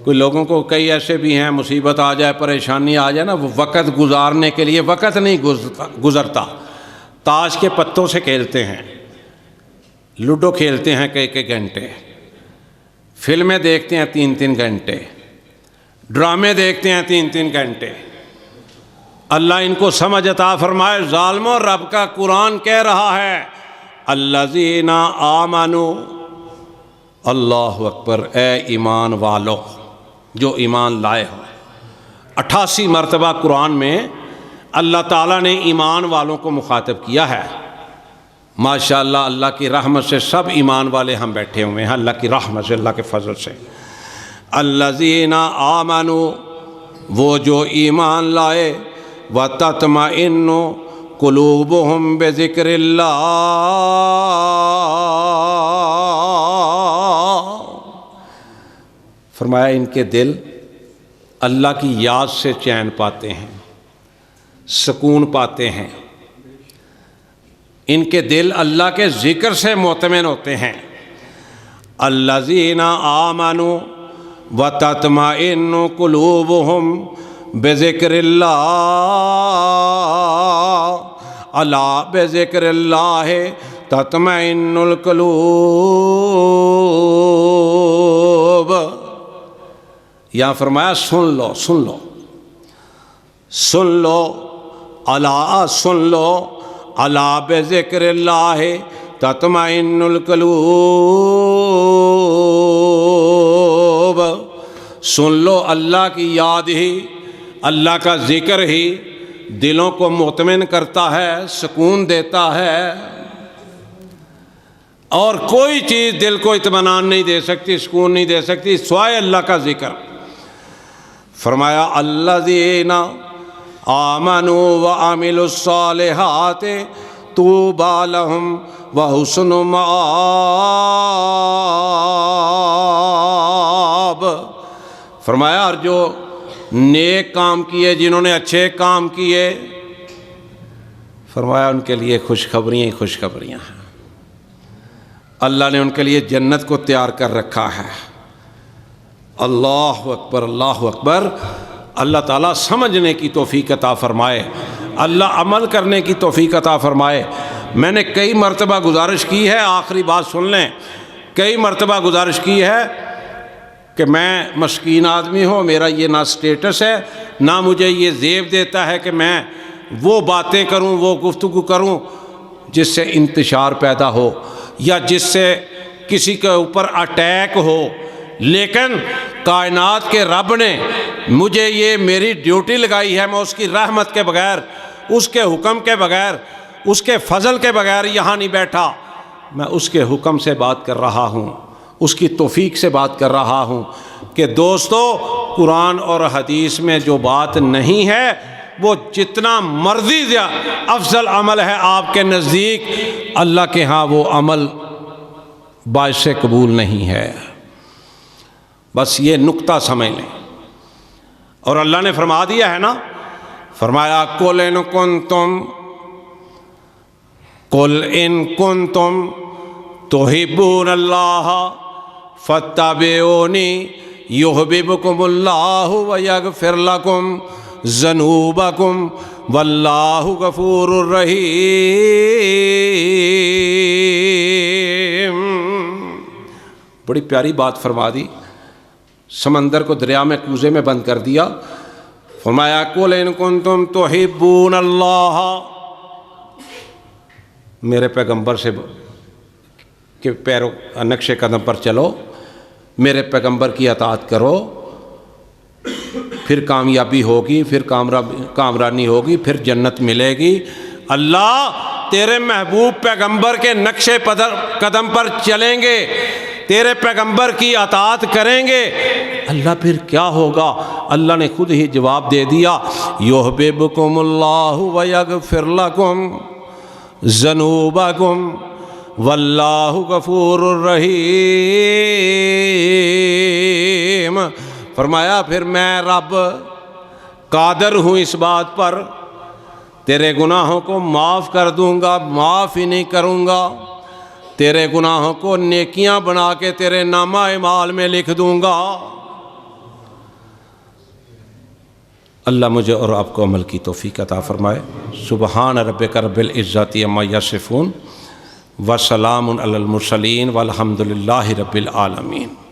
کوئی لوگوں کو کئی ایسے بھی ہیں مصیبت آ جائے، پریشانی آ جائے نا، وہ وقت گزارنے کے لیے وقت نہیں گزرتا، تاش کے پتوں سے کھیلتے ہیں، لوڈو کھیلتے ہیں کئی گھنٹے، فلمیں دیکھتے ہیں 3 گھنٹے، ڈرامے دیکھتے ہیں 3 گھنٹے۔ اللہ ان کو سمجھ عطا فرمائے۔ ظالموں، رب کا قرآن کہہ رہا ہے الذین آمنوا، اللہ اکبر، اے ایمان والو جو ایمان لائے ہو۔ 88 مرتبہ قرآن میں اللہ تعالیٰ نے ایمان والوں کو مخاطب کیا ہے۔ ماشاءاللہ، اللہ کی رحمت سے سب ایمان والے ہم بیٹھے ہوئے ہیں، اللہ کی رحمت سے، اللہ کے فضل سے۔ الذین آمنوا، وہ جو ایمان لائے، وتطمئن قلوبہم بذکر اللہ، فرمایا ان کے دل اللہ کی یاد سے چین پاتے ہیں، سکون پاتے ہیں، ان کے دل اللہ کے ذکر سے مطمئن ہوتے ہیں۔ الذین آمنوا وتطمئن قلوبہم بذکر اللہ، الا بذکر اللہ تطمئن القلوب۔ یہاں فرمایا سن لو، سن لو، سن لو، الا سن لو، الا بذکر اللہ تطمئن القلوب، سن لو، اللہ کی یاد ہی، اللہ کا ذکر ہی دلوں کو مطمئن کرتا ہے، سکون دیتا ہے، اور کوئی چیز دل کو اطمینان نہیں دے سکتی، سکون نہیں دے سکتی سوائے اللہ کا ذکر۔ فرمایا الذین آمنوا وعملوا الصالحات طوبی لہم وحسن مآب۔ فرمایا اور جو نیک کام کیے، جنہوں نے اچھے کام کیے، فرمایا ان کے لیے خوشخبریاں ہی خوشخبریاں ہیں، اللہ نے ان کے لیے جنت کو تیار کر رکھا ہے۔ اللہ اکبر، اللہ اکبر۔ اللہ تعالیٰ سمجھنے کی توفیق عطا فرمائے، اللہ عمل کرنے کی توفیق عطا فرمائے۔ میں نے کئی مرتبہ گزارش کی ہے، آخری بات سن لیں، کئی مرتبہ گزارش کی ہے کہ میں مسکین آدمی ہوں، میرا یہ نہ سٹیٹس ہے، نہ مجھے یہ زیب دیتا ہے کہ میں وہ باتیں کروں، وہ گفتگو کروں جس سے انتشار پیدا ہو یا جس سے کسی کے اوپر اٹیک ہو، لیکن کائنات کے رب نے مجھے یہ میری ڈیوٹی لگائی ہے، میں اس کی رحمت کے بغیر، اس کے حکم کے بغیر، اس کے فضل کے بغیر یہاں نہیں بیٹھا، میں اس کے حکم سے بات کر رہا ہوں، اس کی توفیق سے بات کر رہا ہوں کہ دوستو، قرآن اور حدیث میں جو بات نہیں ہے وہ جتنا مرضی افضل عمل ہے آپ کے نزدیک، اللہ کے ہاں وہ عمل باعث قبول نہیں ہے۔ بس یہ نقطہ سمجھ لیں۔ اور اللہ نے فرما دیا ہے نا، فرمایا قل ان کنتم تحبون اللہ فاتبعونی یحببکم اللہ ویغفر لکم ذنوبکم واللہ غفور الرحیم۔ بڑی پیاری بات فرما دی، سمندر کو دریا میں کوزے میں بند کر دیا۔ فرمایا قل ان کنتم تحبون اللہ، میرے پیغمبر سے کہ پیرو نقش قدم پر چلو، میرے پیغمبر کی اطاعت کرو، پھر کامیابی ہوگی، پھر کامرانی ہوگی، پھر جنت ملے گی۔ اللہ تیرے محبوب پیغمبر کے نقش قدم پر چلیں گے، تیرے پیغمبر کی اطاعت کریں گے، اللہ پھر کیا ہوگا؟ اللہ نے خود ہی جواب دے دیا، یحببکم اللہ ویغفر لکم ذنوبکم واللہ غفور الرحیم۔ فرمایا پھر میں رب قادر ہوں اس بات پر، تیرے گناہوں کو معاف کر دوں گا، معاف ہی نہیں کروں گا، تیرے گناہوں کو نیکیاں بنا کے تیرے نامہ اعمال میں لکھ دوں گا۔ اللہ مجھے اور آپ کو عمل کی توفیق عطا فرمائے۔ سبحان ربک رب العزت عما یصفون وسلام علی المرسلین والحمد للہ رب العالمین۔